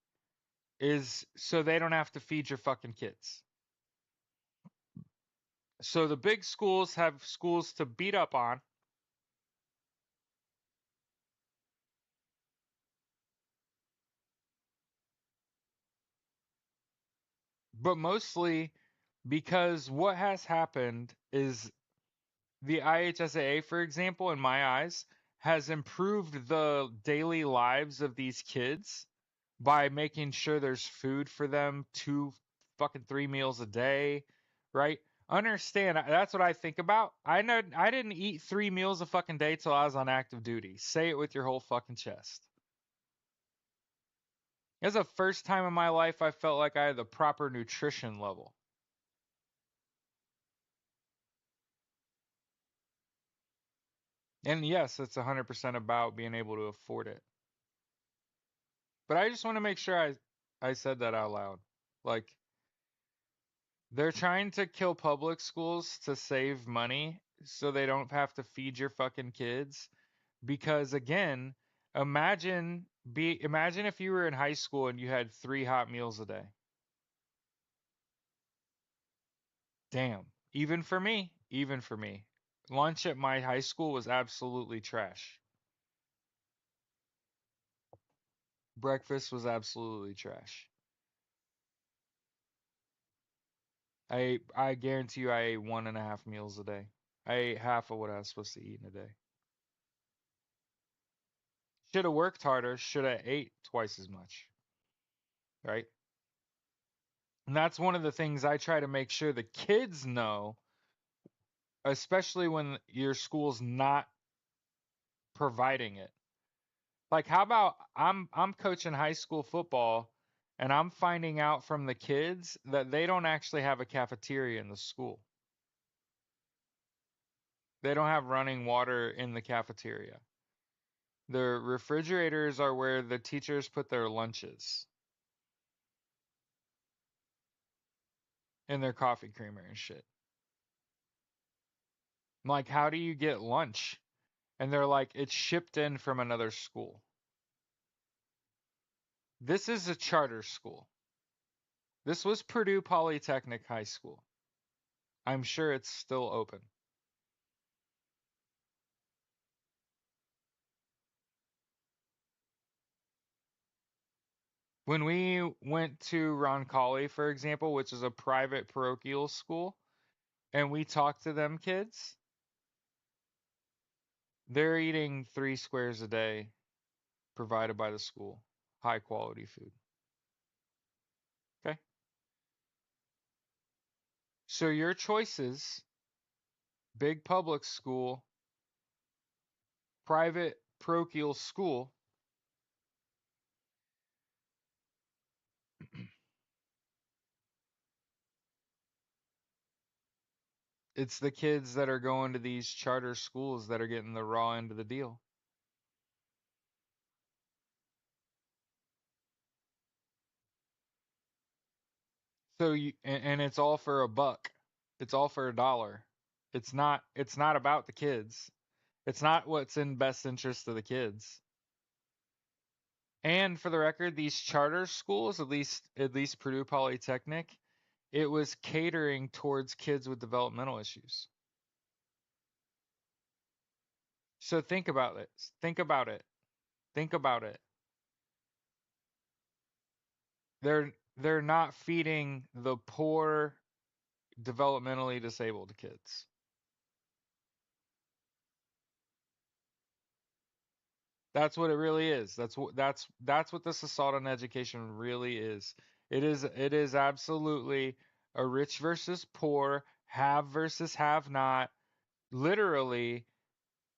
is so they don't have to feed your fucking kids. So the big schools have schools to beat up on. But mostly because what has happened is the IHSAA, for example, in my eyes, has improved the daily lives of these kids by making sure there's food for them 2 fucking 3 meals a day, right? Understand, that's what I think about. I know I didn't eat 3 meals a fucking day till I was on active duty. Say it with your whole fucking chest. It's the first time in my life I felt like I had the proper nutrition level. And yes, it's 100% about being able to afford it. But I just want to make sure I said that out loud. Like they're trying to kill public schools to save money so they don't have to feed your fucking kids because again, imagine if you were in high school and you had 3 hot meals a day. Damn. Even for me. Lunch at my high school was absolutely trash. Breakfast was absolutely trash. I guarantee you I ate 1.5 meals a day. I ate half of what I was supposed to eat in a day. Should have worked harder, should have ate twice as much, right? And that's one of the things I try to make sure the kids know, especially when your school's not providing it. Like how about I'm coaching high school football and I'm finding out from the kids that they don't actually have a cafeteria in the school. They don't have running water in the cafeteria. The refrigerators are where the teachers put their lunches and their coffee creamer and shit. I'm like, how do you get lunch? And they're like, it's shipped in from another school. This is a charter school. This was Purdue Polytechnic High School. I'm sure it's still open. When we went to Roncalli, for example, which is a private parochial school, and we talked to them kids, they're eating 3 squares a day provided by the school. High quality food. Okay? So your choices, big public school, private parochial school, it's the kids that are going to these charter schools that are getting the raw end of the deal. So and it's all for a buck. It's all for $1. It's not about the kids. It's not what's in best interest of the kids. And for the record, these charter schools, at least Purdue Polytechnic, it was catering towards kids with developmental issues. So think about it. Think about it. Think about it. They're not feeding the poor developmentally disabled kids. That's what it really is. That's what this assault on education really is. It is absolutely a rich versus poor, have versus have not. Literally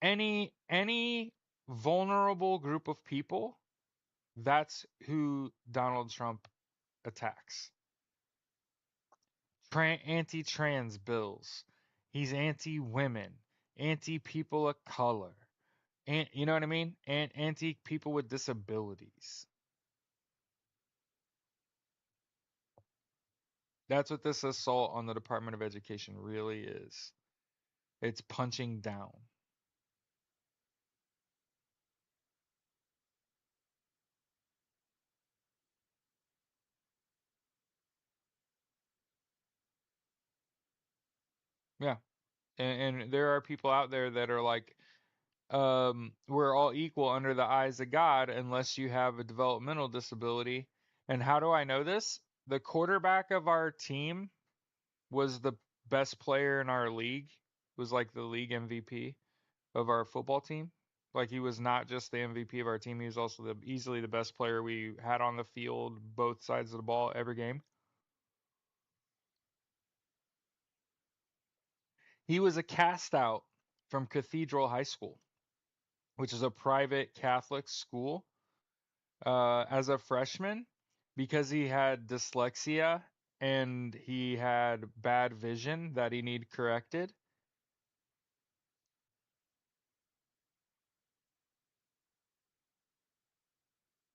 any vulnerable group of people, that's who Donald Trump attacks. Anti-trans bills. He's anti-women, anti-people of color. And you know what I mean? And anti-people with disabilities. That's what this assault on the Department of Education really is. It's punching down. Yeah. And there are people out there that are like, we're all equal under the eyes of God unless you have a developmental disability. And how do I know this? The quarterback of our team was the best player in our league, was like the league MVP of our football team. Like he was not just the MVP of our team, he was also easily the best player we had on the field, both sides of the ball, every game. He was a cast out from Cathedral High School, which is a private Catholic school, as a freshman because he had dyslexia and he had bad vision that he needed corrected.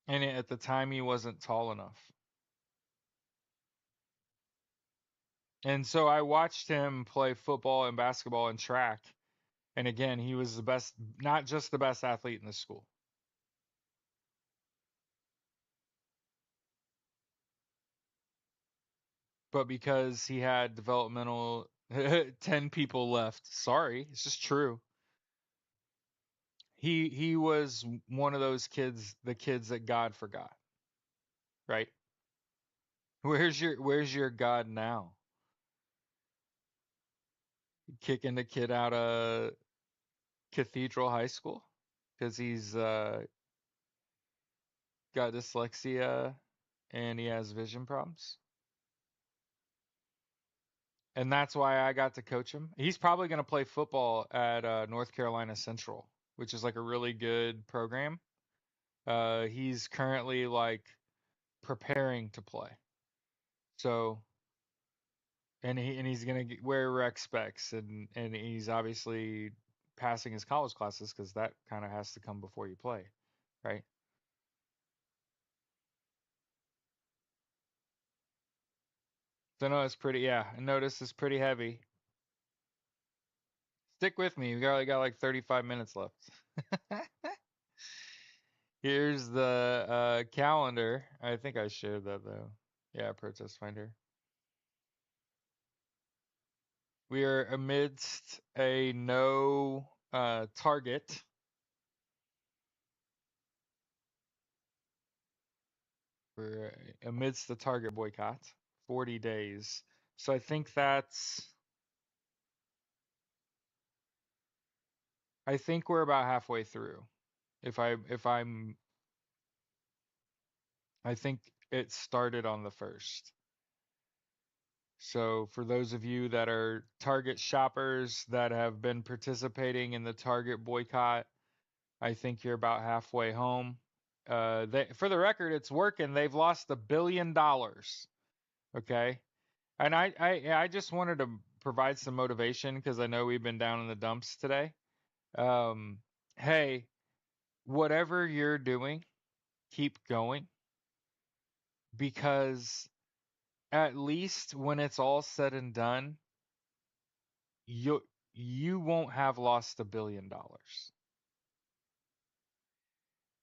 And at the time, he wasn't tall enough. And so I watched him play football and basketball and track. And again, he was the best, not just the best athlete in the school, but because he had developmental 10 people left. Sorry, it's just true. He was one of those kids, the kids that God forgot, right? Where's your God now? Kicking the kid out of Cathedral High School because he's got dyslexia and he has vision problems. And that's why I got to coach him. He's probably going to play football at North Carolina Central, which is like a really good program. He's currently like preparing to play. So, and he's going to wear rec specs, and he's obviously passing his college classes because that kind of has to come before you play, right? So no, it's pretty. Yeah, notice it's pretty heavy. Stick with me. We got like 35 minutes left. Here's the calendar. I think I shared that though. Yeah, Protest Finder. We are amidst a no target. We're amidst the target boycott. 40 days. So I think we're about halfway through. I think it started on the first. So for those of you that are Target shoppers that have been participating in the Target boycott, I think you're about halfway home. For the record, it's working. They've lost $1 billion. Okay, and I just wanted to provide some motivation because I know we've been down in the dumps today. Um, hey, whatever you're doing, keep going because at least when it's all said and done, you you won't have lost $1 billion.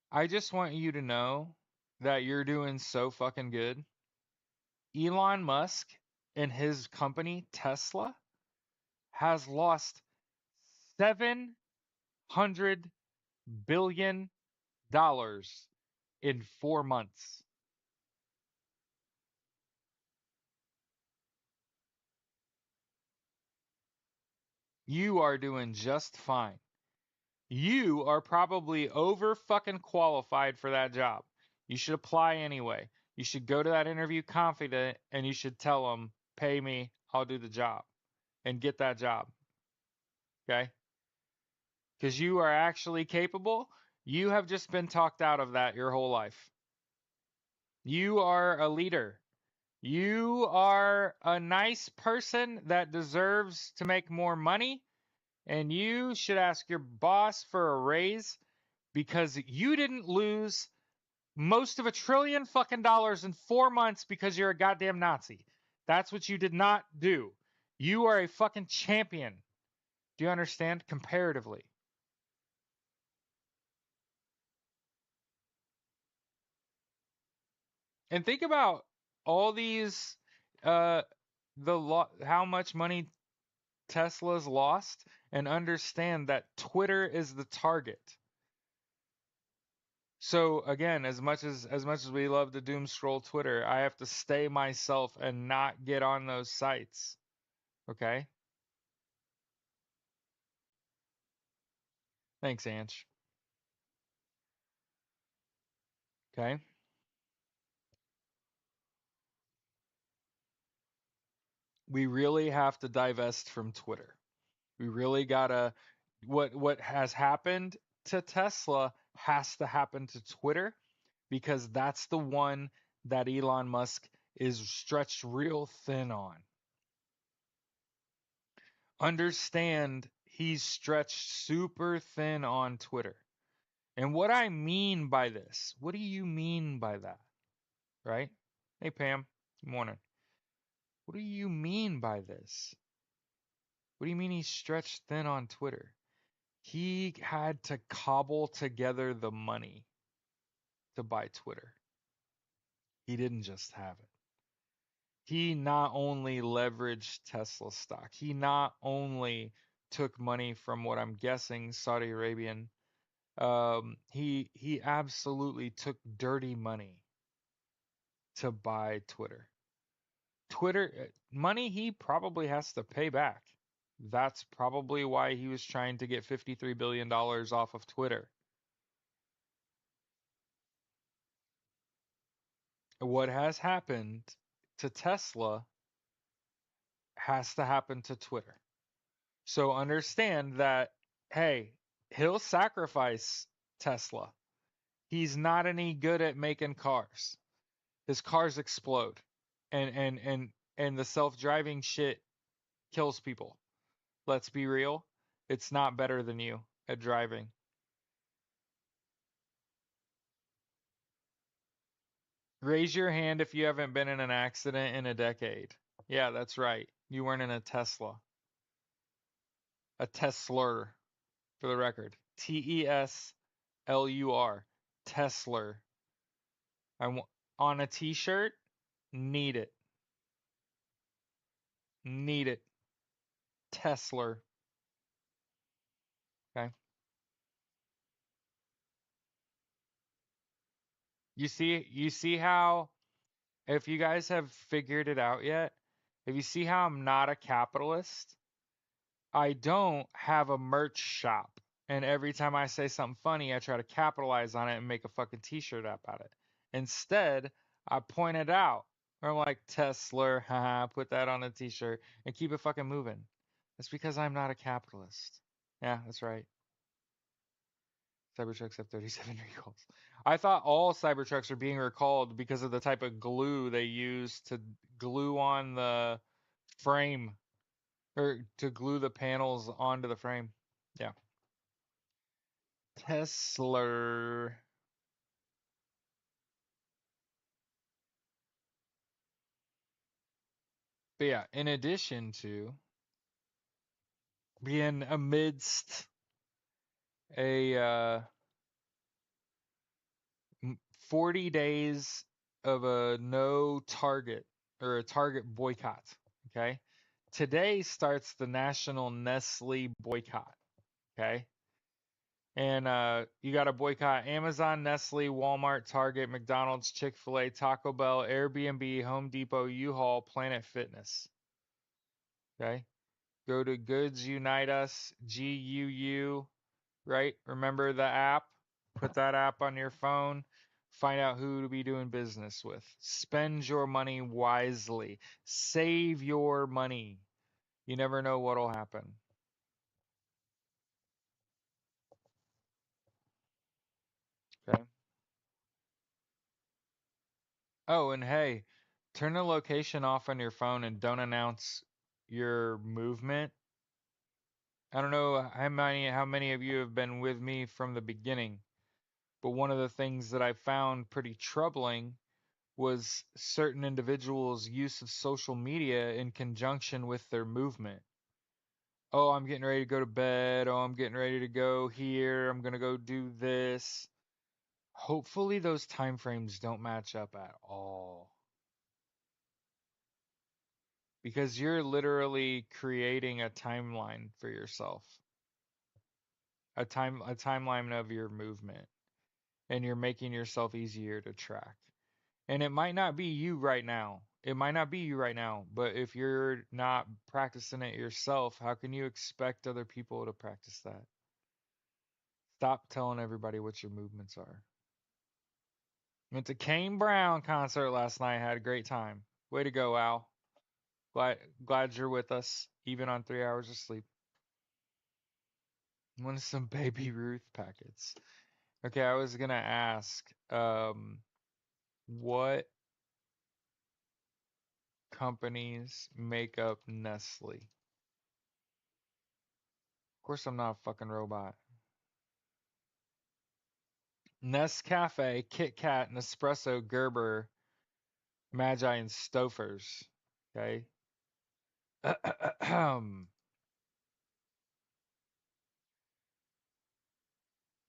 I just want you to know that you're doing so fucking good. Elon Musk and his company, Tesla, has lost $700 billion in 4 months. You are doing just fine. You are probably over fucking qualified for that job. You should apply anyway. You should go to that interview confident and you should tell them, pay me, I'll do the job and get that job. Okay? Because you are actually capable. You have just been talked out of that your whole life. You are a leader. You are a nice person that deserves to make more money, and you should ask your boss for a raise because you didn't lose most of $1 trillion fucking dollars in 4 months because you're a goddamn Nazi. That's what you did not do. You are a fucking champion. Do you understand? Comparatively. And think about all these uh how much money Tesla's lost and understand that Twitter is the target. So again, as much as we love to doom scroll Twitter, I have to stay myself and not get on those sites. Okay? Thanks, Anch. Okay? We really have to divest from Twitter. We really gotta what has happened to Tesla has to happen to Twitter because that's the one that Elon Musk is stretched real thin on. Understand he's stretched super thin on Twitter. And what I mean by this, what do you mean by that? Right? Hey, Pam. Good morning. What do you mean by this? What do you mean he's stretched thin on Twitter? He had to cobble together the money to buy Twitter. He didn't just have it. He not only leveraged Tesla stock, he not only took money from what I'm guessing Saudi Arabian. He absolutely took dirty money to buy Twitter. Twitter money he probably has to pay back. That's probably why he was trying to get $53 billion off of Twitter. What has happened to Tesla has to happen to Twitter. So understand that, hey, he'll sacrifice Tesla. He's not any good at making cars. His cars explode. And the self-driving shit kills people. Let's be real. It's not better than you at driving. Raise your hand if you haven't been in an accident in a decade. Yeah, that's right. You weren't in a Tesla. A Tesla, for the record. Teslur. Tesla. I want on a t-shirt. Need it. Need it. Tesla. Okay. You see how if you guys have figured it out yet, if you see how I'm not a capitalist, I don't have a merch shop. And every time I say something funny, I try to capitalize on it and make a fucking t-shirt up out of it. Instead, I point it out. Or I'm like, Tesla, haha, put that on a t-shirt and keep it fucking moving. That's because I'm not a capitalist. Yeah, that's right. Cybertrucks have 37 recalls. I thought all Cybertrucks are being recalled because of the type of glue they use to glue on the frame or to glue the panels onto the frame. Yeah. Tesla. But yeah, in addition to being amidst a 40 days of a no Target or a Target boycott, okay? Today starts the national Nestle boycott, okay? And you got to boycott Amazon, Nestle, Walmart, Target, McDonald's, Chick-fil-A, Taco Bell, Airbnb, Home Depot, U-Haul, Planet Fitness, okay? Go to Goods Unite Us, GUU, right? Remember the app? Put that app on your phone. Find out who to be doing business with. Spend your money wisely. Save your money. You never know what'll happen. Okay. Oh, and hey, turn the location off on your phone and don't announce your movement. I don't know how many of you have been with me from the beginning, but one of the things that I found pretty troubling was certain individuals' use of social media in conjunction with their movement. Oh, I'm getting ready to go to bed. Oh, I'm getting ready to go here. I'm going to go do this. Hopefully those time frames don't match up at all because you're literally creating a timeline for yourself. A timeline of your movement and you're making yourself easier to track. And it might not be you right now. It might not be you right now, but if you're not practicing it yourself, how can you expect other people to practice that? Stop telling everybody what your movements are. Went to Kane Brown concert last night. Had a great time. Way to go, Al. Glad you're with us, even on 3 hours of sleep. Want some Baby Ruth packets? Okay, I was gonna ask, what companies make up Nestle? Of course, I'm not a fucking robot. Nescafe, Kit Kat, Nespresso, Gerber, Magi, and Stouffer's. Okay.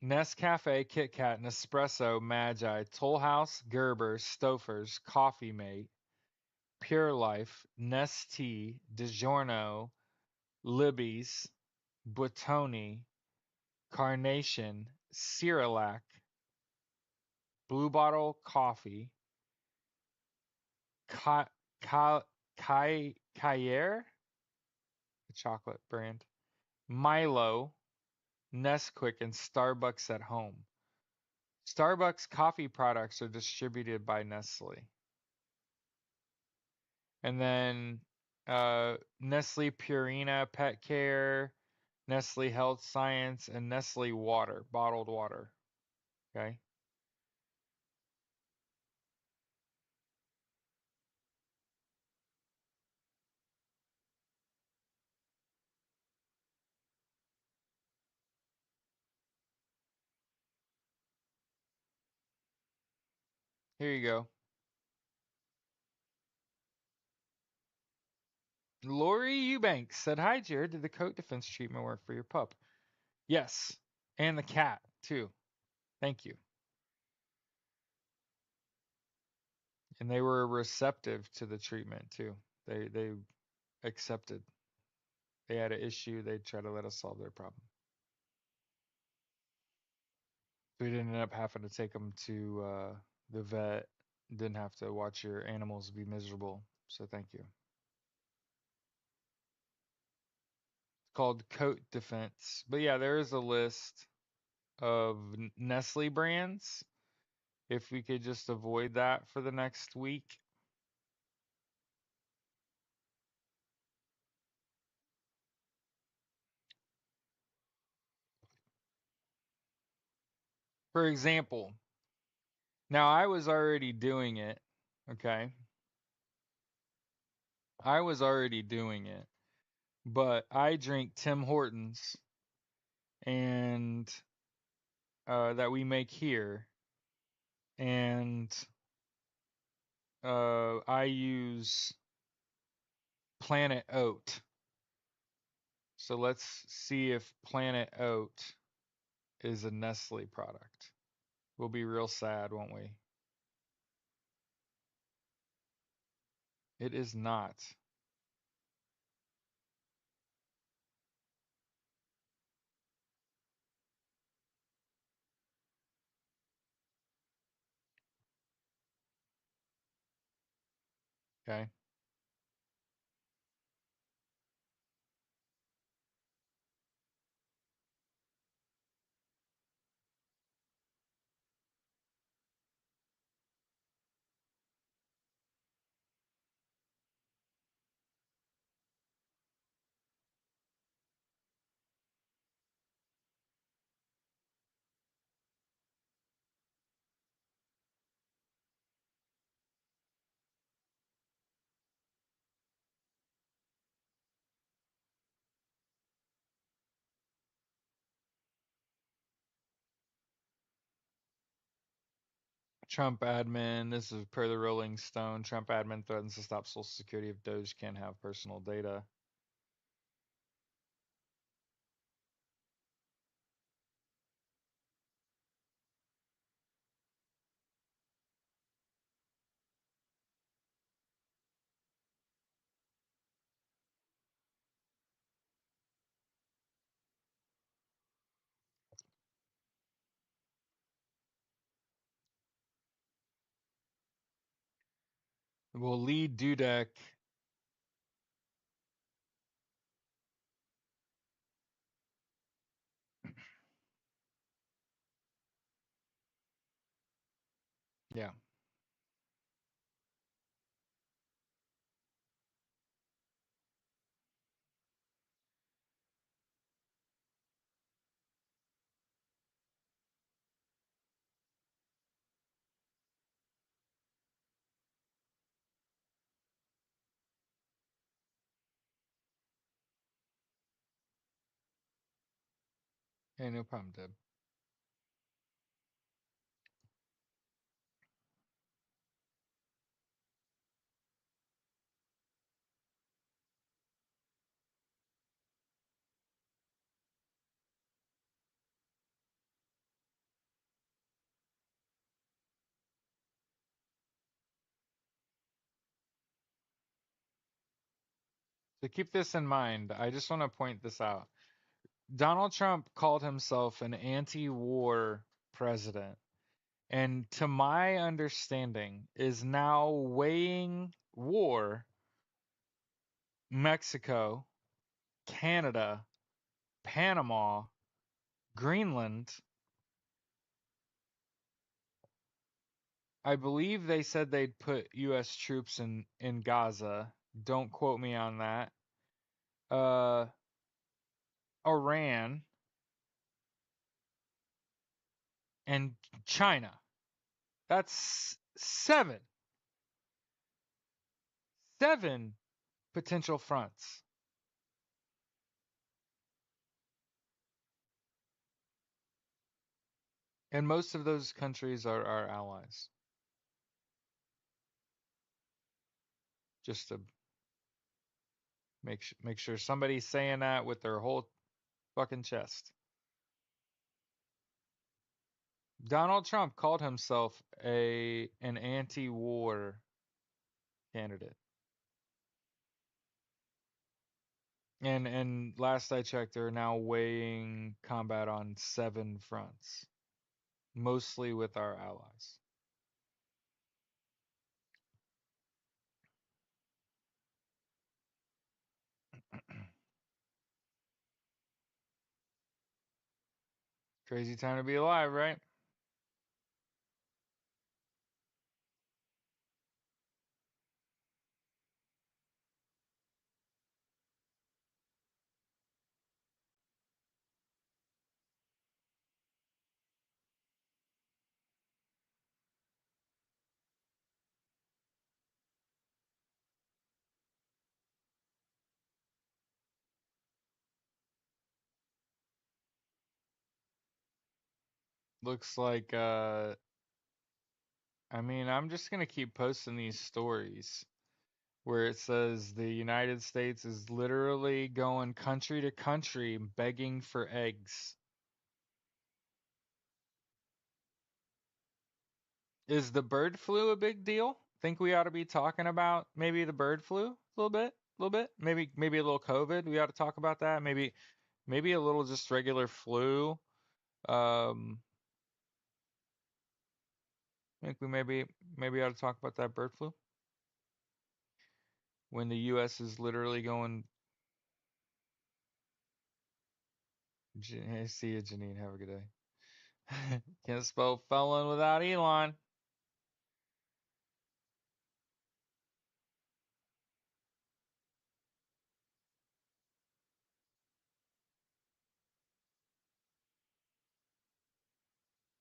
Nescafe, Kit Kat, Nespresso, Magi, Toll House, Gerber, Stouffer's, Coffee Mate, Pure Life, Nestea, DiGiorno, Libby's, Buitoni, Carnation, Cerelac, Blue Bottle Coffee, Ka Ka Kai Kayer, the chocolate brand, Milo, Nesquik, and Starbucks at home. Starbucks coffee products are distributed by Nestle. And then Nestle Purina Pet Care, Nestle Health Science, and Nestle Water, bottled water. Okay. Here you go. Lori Eubanks said, "Hi, Jared. Did the coat defense treatment work for your pup?" Yes. And the cat, too. Thank you. And they were receptive to the treatment, too. They accepted. They had an issue. They tried to let us solve their problem. We didn't end up having to take them to the vet. Didn't have to watch your animals be miserable. So thank you. It's called Coat Defense. But yeah, there is a list of Nestle brands. If we could just avoid that for the next week. For example, now I was already doing it. Okay. I was already doing it. But I drink Tim Hortons and that we make here. And I use Planet Oat. So let's see if Planet Oat is a Nestle product. We'll be real sad, won't we? It is not. Okay. Trump admin, this is per the Rolling Stone. Trump admin threatens to stop Social Security if Doge can't have personal data. Well, Lee Dudek, yeah, hey, no problem, Deb. So keep this in mind. I just want to point this out. Donald Trump called himself an anti-war president, and to my understanding, is now weighing war, Mexico, Canada, Panama, Greenland. I believe they said they'd put U.S. troops in Gaza. Don't quote me on that. Uh, Iran, and China. That's seven potential fronts. And most of those countries are our allies. Just to make sure somebody's saying that with their whole fucking chest. Donald Trump called himself an anti-war candidate. And last I checked, they're now weighing combat on seven fronts, mostly with our allies. Crazy time to be alive, right? Looks like I mean, I'm just gonna keep posting these stories where it says the United States is literally going country to country begging for eggs. Is the bird flu a big deal? Think we ought to be talking about maybe the bird flu a little bit, maybe a little COVID. We ought to talk about that. Maybe a little just regular flu. Um, I think we maybe ought to talk about that bird flu when the U.S. is literally going. Hey, see you, Janine. Have a good day. Can't spell felon without Elon.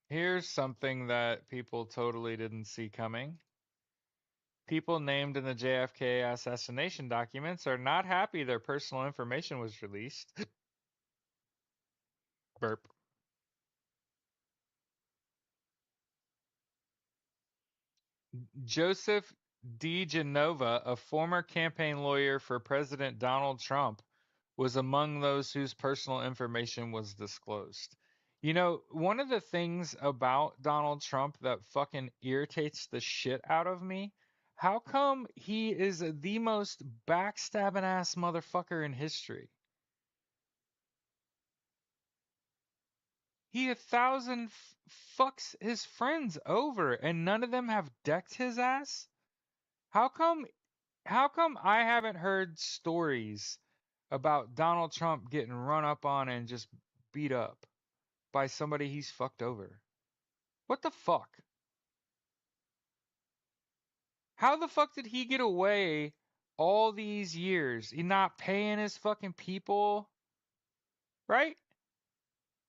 Here's something that people totally didn't see coming. People named in the JFK assassination documents are not happy their personal information was released. Burp. Joseph DeGenova, a former campaign lawyer for President Donald Trump, was among those whose personal information was disclosed. You know, one of the things about Donald Trump that fucking irritates the shit out of me, how come he is the most backstabbing ass motherfucker in history? He 1,000 fucks his friends over and none of them have decked his ass? How come I haven't heard stories about Donald Trump getting run up on and just beat up by somebody he's fucked over? What the fuck? How the fuck did he get away all these years? He not paying his fucking people, right?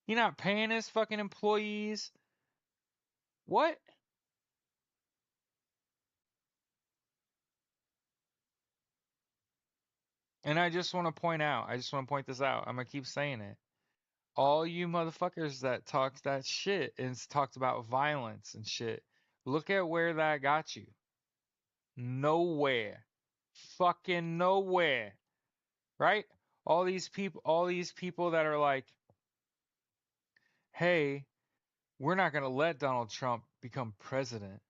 He not paying his fucking employees. What? And I just want to point this out. I'm gonna keep saying it. All you motherfuckers that talked that shit and talked about violence and shit, look at where that got you. Nowhere. Fucking nowhere. Right? All these people that are like, "Hey, we're not going to let Donald Trump become president.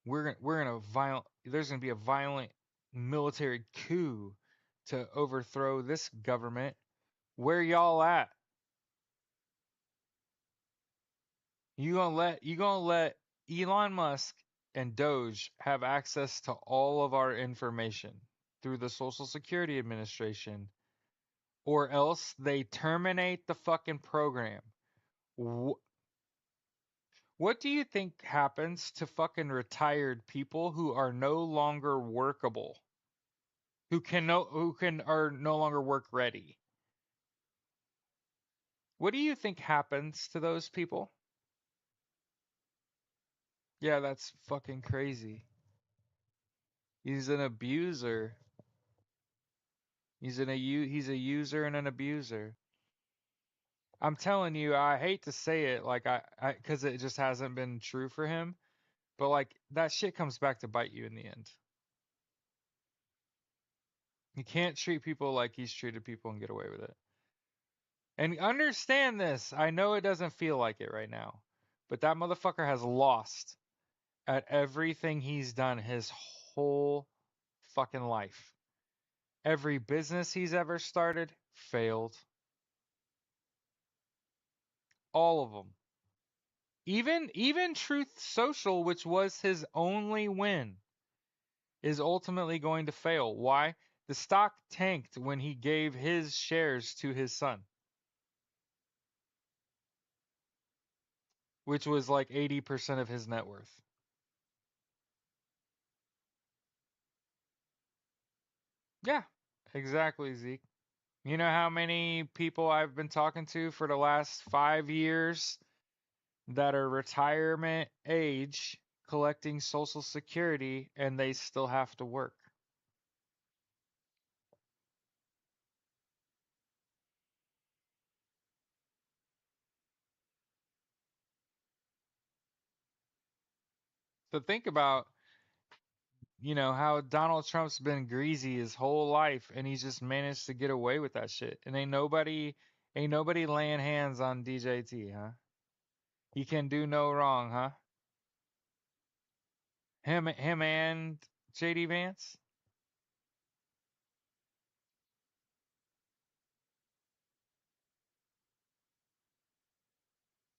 We're going to violent there's going to be a violent military coup to overthrow this government. Where y'all at? You gonna let Elon Musk and Doge have access to all of our information through the Social Security Administration, or else they terminate the fucking program. Wh- what do you think happens to fucking retired people who are no longer workable? who can are no longer work ready. What do you think happens to those people? Yeah, that's fucking crazy. He's an abuser. He's a user and an abuser. I'm telling you, I hate to say it, like because it just hasn't been true for him, but like that shit comes back to bite you in the end. You can't treat people like he's treated people and get away with it. And understand this. I know it doesn't feel like it right now, but that motherfucker has lost at everything he's done his whole fucking life. Every business he's ever started failed. All of them. Even Truth Social, which was his only win, is ultimately going to fail. Why? The stock tanked when he gave his shares to his son, which was like 80% of his net worth. Yeah, exactly, Zeke. You know how many people I've been talking to for the last 5 years that are retirement age collecting Social Security and they still have to work? So think about, how Donald Trump's been greasy his whole life and he's just managed to get away with that shit. And ain't nobody laying hands on DJT, huh? He can do no wrong, huh? Him and JD Vance?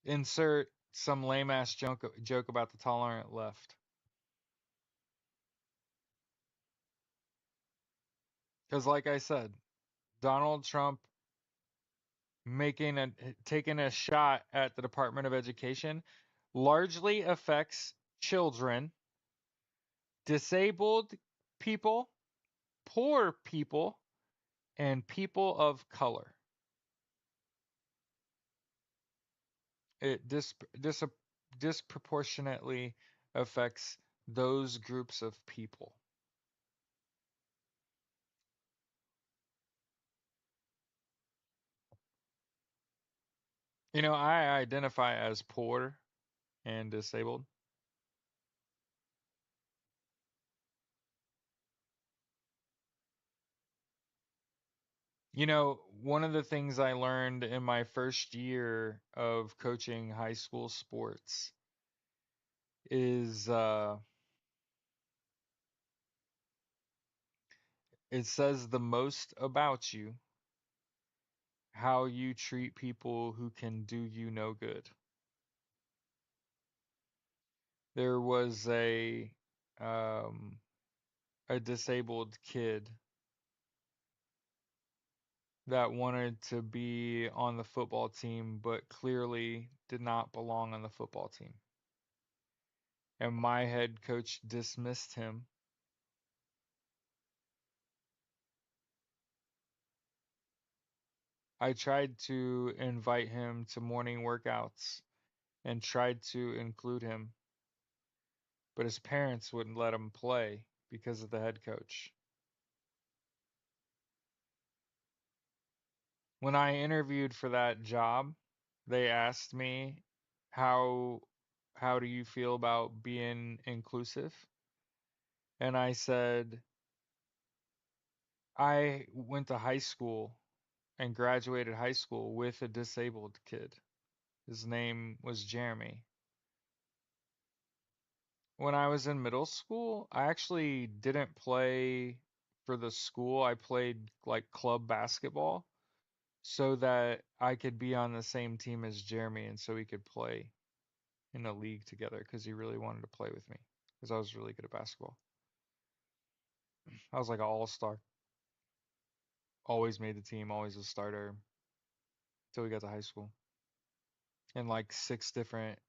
Insert some lame ass joke about the tolerant left. Because, like I said, Donald Trump making a taking a shot at the Department of Education largely affects children, disabled people, poor people, and people of color. It disproportionately affects those groups of people. I identify as poor and disabled. One of the things I learned in my first year of coaching high school sports is it says the most about you how you treat people who can do you no good. There was um, a disabled kid that wanted to be on the football team, but clearly did not belong on the football team. And my head coach dismissed him. I tried to invite him to morning workouts and tried to include him, but his parents wouldn't let him play because of the head coach. When I interviewed for that job, they asked me how how do you feel about being inclusive? And I said I went to high school and graduated high school with a disabled kid. His name was Jeremy. When I was in middle school, I actually didn't play for the school. I played like club basketball so that I could be on the same team as Jeremy and so we could play in a league together because he really wanted to play with me because I was really good at basketball. I was like an all-star. Always made the team, always a starter until we got to high school. And like six different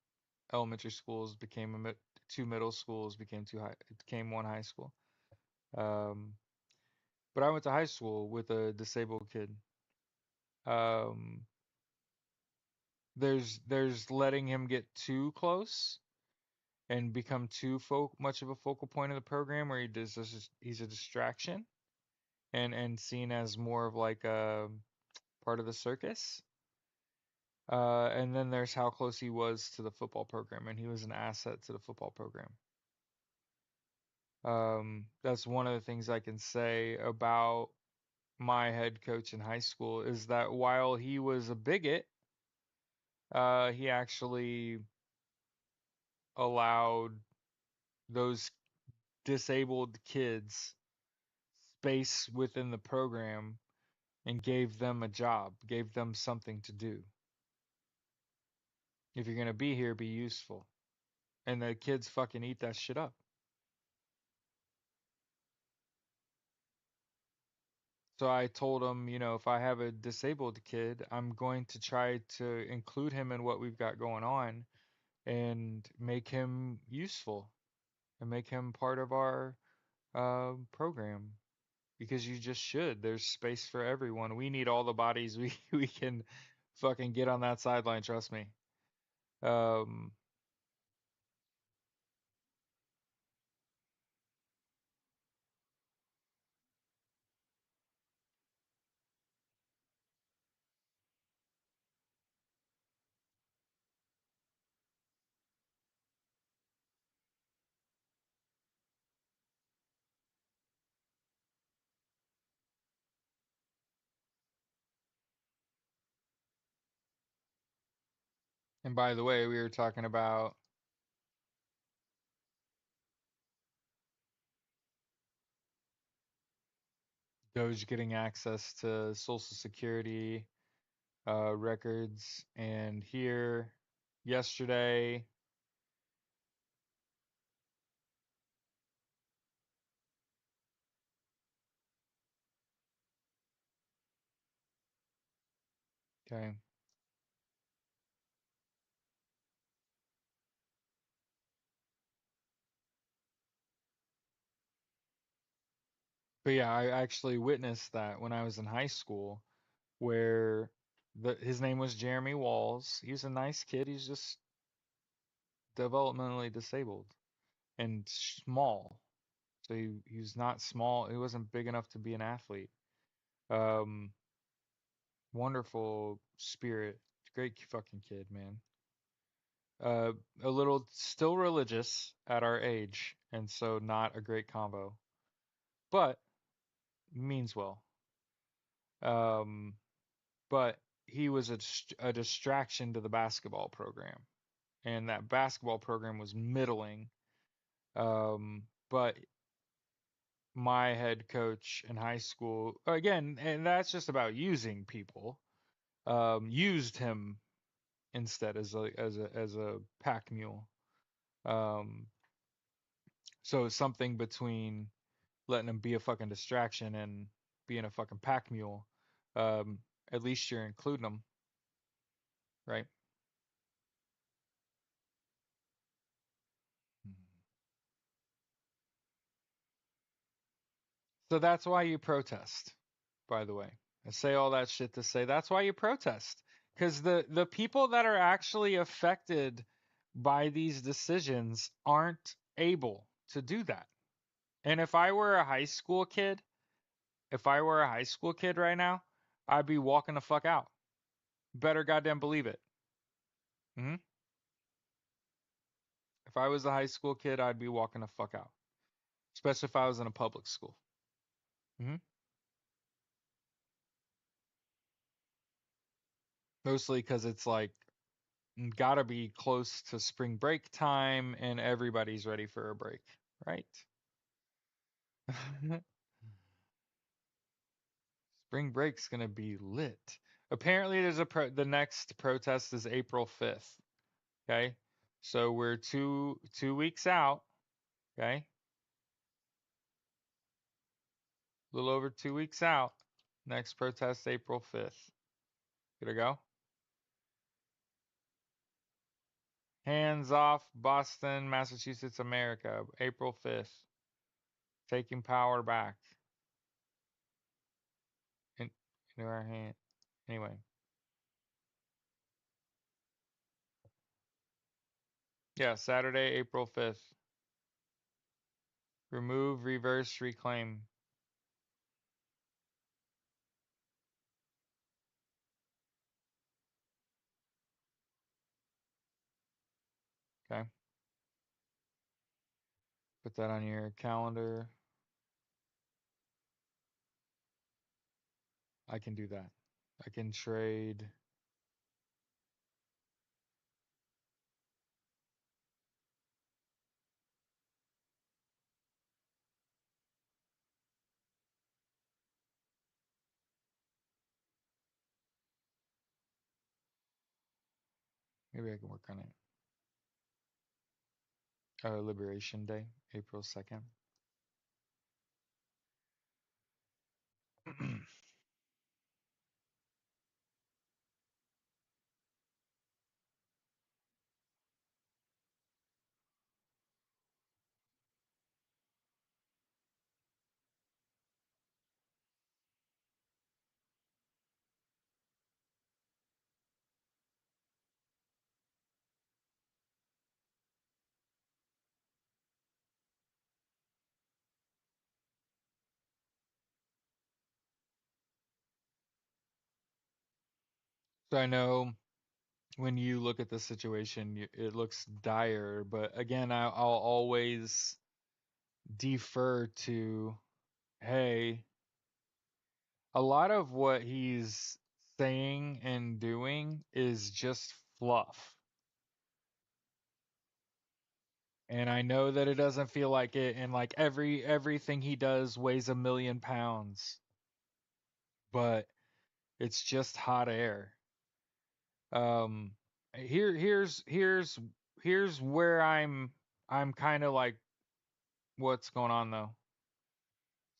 elementary schools became two middle schools became two high, it became one high school. Um, But I went to high school with a disabled kid. Um, there's letting him get too close and become too much of a focal point of the program where he's a distraction and seen as more of like a part of the circus. And then there's how close he was to the football program, and he was an asset to the football program. That's one of the things I can say about my head coach in high school is that while he was a bigot, he actually allowed those disabled kids space within the program and gave them a job, gave them something to do. If you're gonna be here, be useful. And the kids fucking eat that shit up. So I told him, if I have a disabled kid, I'm going to try to include him in what we've got going on and make him useful and make him part of our program because you just should. There's space for everyone. We need all the bodies we can fucking get on that sideline, trust me. Um, and by the way, we were talking about Doge getting access to Social Security records, and here yesterday, okay. But yeah, I actually witnessed that when I was in high school, where his name was Jeremy Walls. He's a nice kid. He's just developmentally disabled and small. So he was not small. He wasn't big enough to be an athlete. Um, Wonderful spirit. Great fucking kid, man. Uh, a little still religious at our age, and so not a great combo, but means well. Um, but he was a distraction to the basketball program, and that basketball program was middling. But my head coach in high school, again, and that's just about using people, used him instead as a pack mule. Um, so something between letting him be a fucking distraction and being a fucking pack mule. Um, at least you're including him, right? So that's why you protest, by the way. I say all that shit to say that's why you protest. Because the people that are actually affected by these decisions aren't able to do that. And if I were a high school kid right now, I'd be walking the fuck out. Better goddamn believe it. Hmm. If I was a high school kid, I'd be walking the fuck out. Especially if I was in a public school. Hmm. Mostly because it's like gotta be close to spring break time and everybody's ready for a break, right? Spring break's gonna be lit. Apparently, the next protest is April 5th. Okay, so we're two weeks out. Okay, a little over 2 weeks out. Next protest April 5th. Gonna go. Hands off Boston, Massachusetts, America. April 5th. Taking power back. into our hand. Anyway, yeah, Saturday, April 5th. Remove, reverse, reclaim. Okay. Put that on your calendar. I can do that. I can trade. Maybe I can work on it. Liberation Day, April 2nd. So I know when you look at the situation, it looks dire, but again, I'll always defer to, hey, a lot of what he's saying and doing is just fluff. And I know that it doesn't feel like it, and like everything he does weighs 1,000,000 pounds, but it's just hot air. Um, here's where I'm kind of like, what's going on though?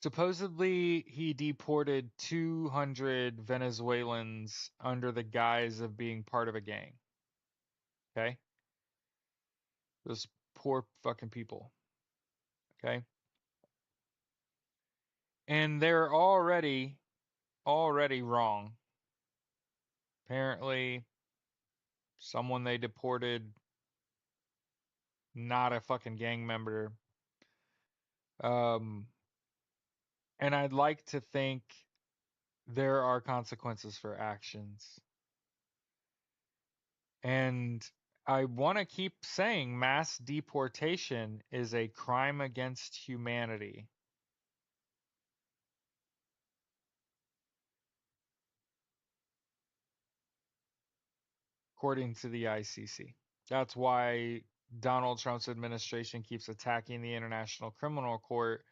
Supposedly, he deported 200 Venezuelans under the guise of being part of a gang. Okay, those poor fucking people. Okay, and they're already wrong. Apparently, someone they deported, not a fucking gang member. Um, and I'd like to think there are consequences for actions. And I want to keep saying mass deportation is a crime against humanity, according to the ICC. That's why Donald Trump's administration keeps attacking the International Criminal Court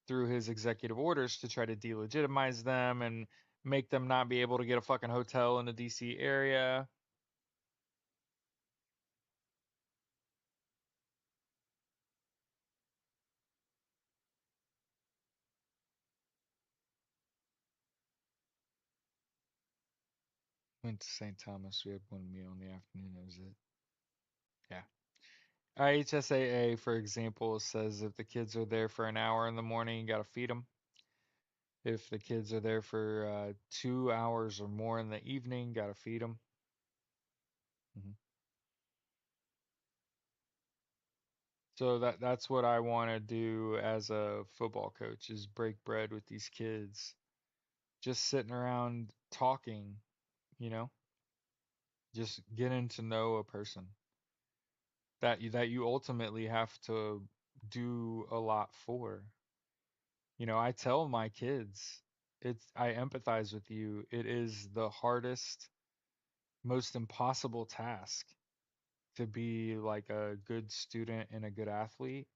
through his executive orders to try to delegitimize them and make them not be able to get a fucking hotel in the DC area. Went to St. Thomas. We had one meal in the afternoon. That was it. Yeah. IHSAA, for example, says if the kids are there for an hour in the morning, you got to feed them. If the kids are there for 2 hours or more in the evening, got to feed them. Hmm. So that's what I want to do as a football coach is break bread with these kids, just sitting around talking, you know, just getting to know a person that you ultimately have to do a lot for. I tell my kids, I empathize with you. It is the hardest, most impossible task to be like a good student and a good athlete.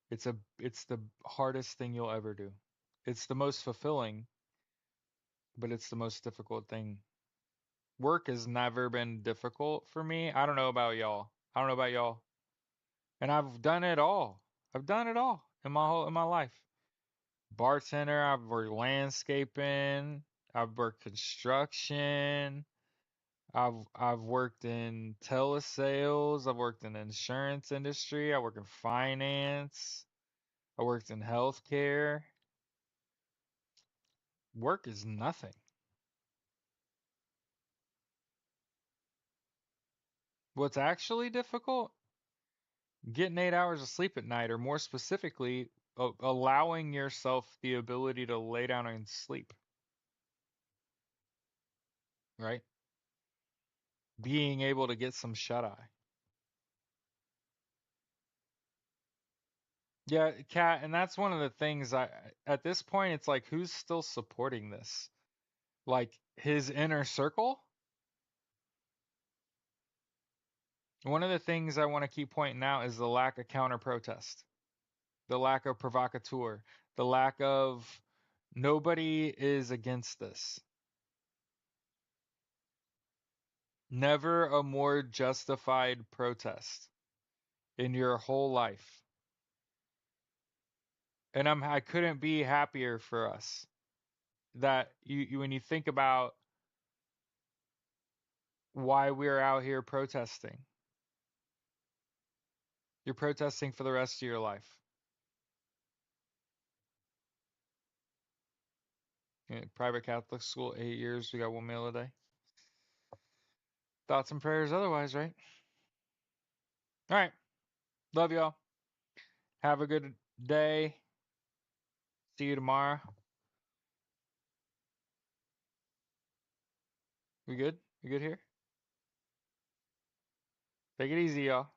It's the hardest thing you'll ever do. It's the most fulfilling, but it's the most difficult thing. Work has never been difficult for me. I don't know about y'all. I don't know about y'all. And I've done it all. I've done it all in my life. Bartender, I've worked landscaping, I've worked construction, I've worked in telesales, I've worked in the insurance industry, I work in finance, I worked in healthcare. Work is nothing. What's actually difficult? Getting 8 hours of sleep at night, or more specifically, allowing yourself the ability to lay down and sleep, right? Being able to get some shut eye. Yeah, Kat, and that's one of the things at this point, it's like, who's still supporting this? Like his inner circle? One of the things I want to keep pointing out is the lack of counter protest, the lack of provocateur, the lack of nobody is against this. Never a more justified protest in your whole life. And I couldn't be happier for us that when you think about why we're out here protesting, you're protesting for the rest of your life. Private Catholic school, 8 years, we got one meal a day. Thoughts and prayers otherwise, right? All right. Love y'all. Have a good day. See you tomorrow. We good? We good here? Take it easy, y'all.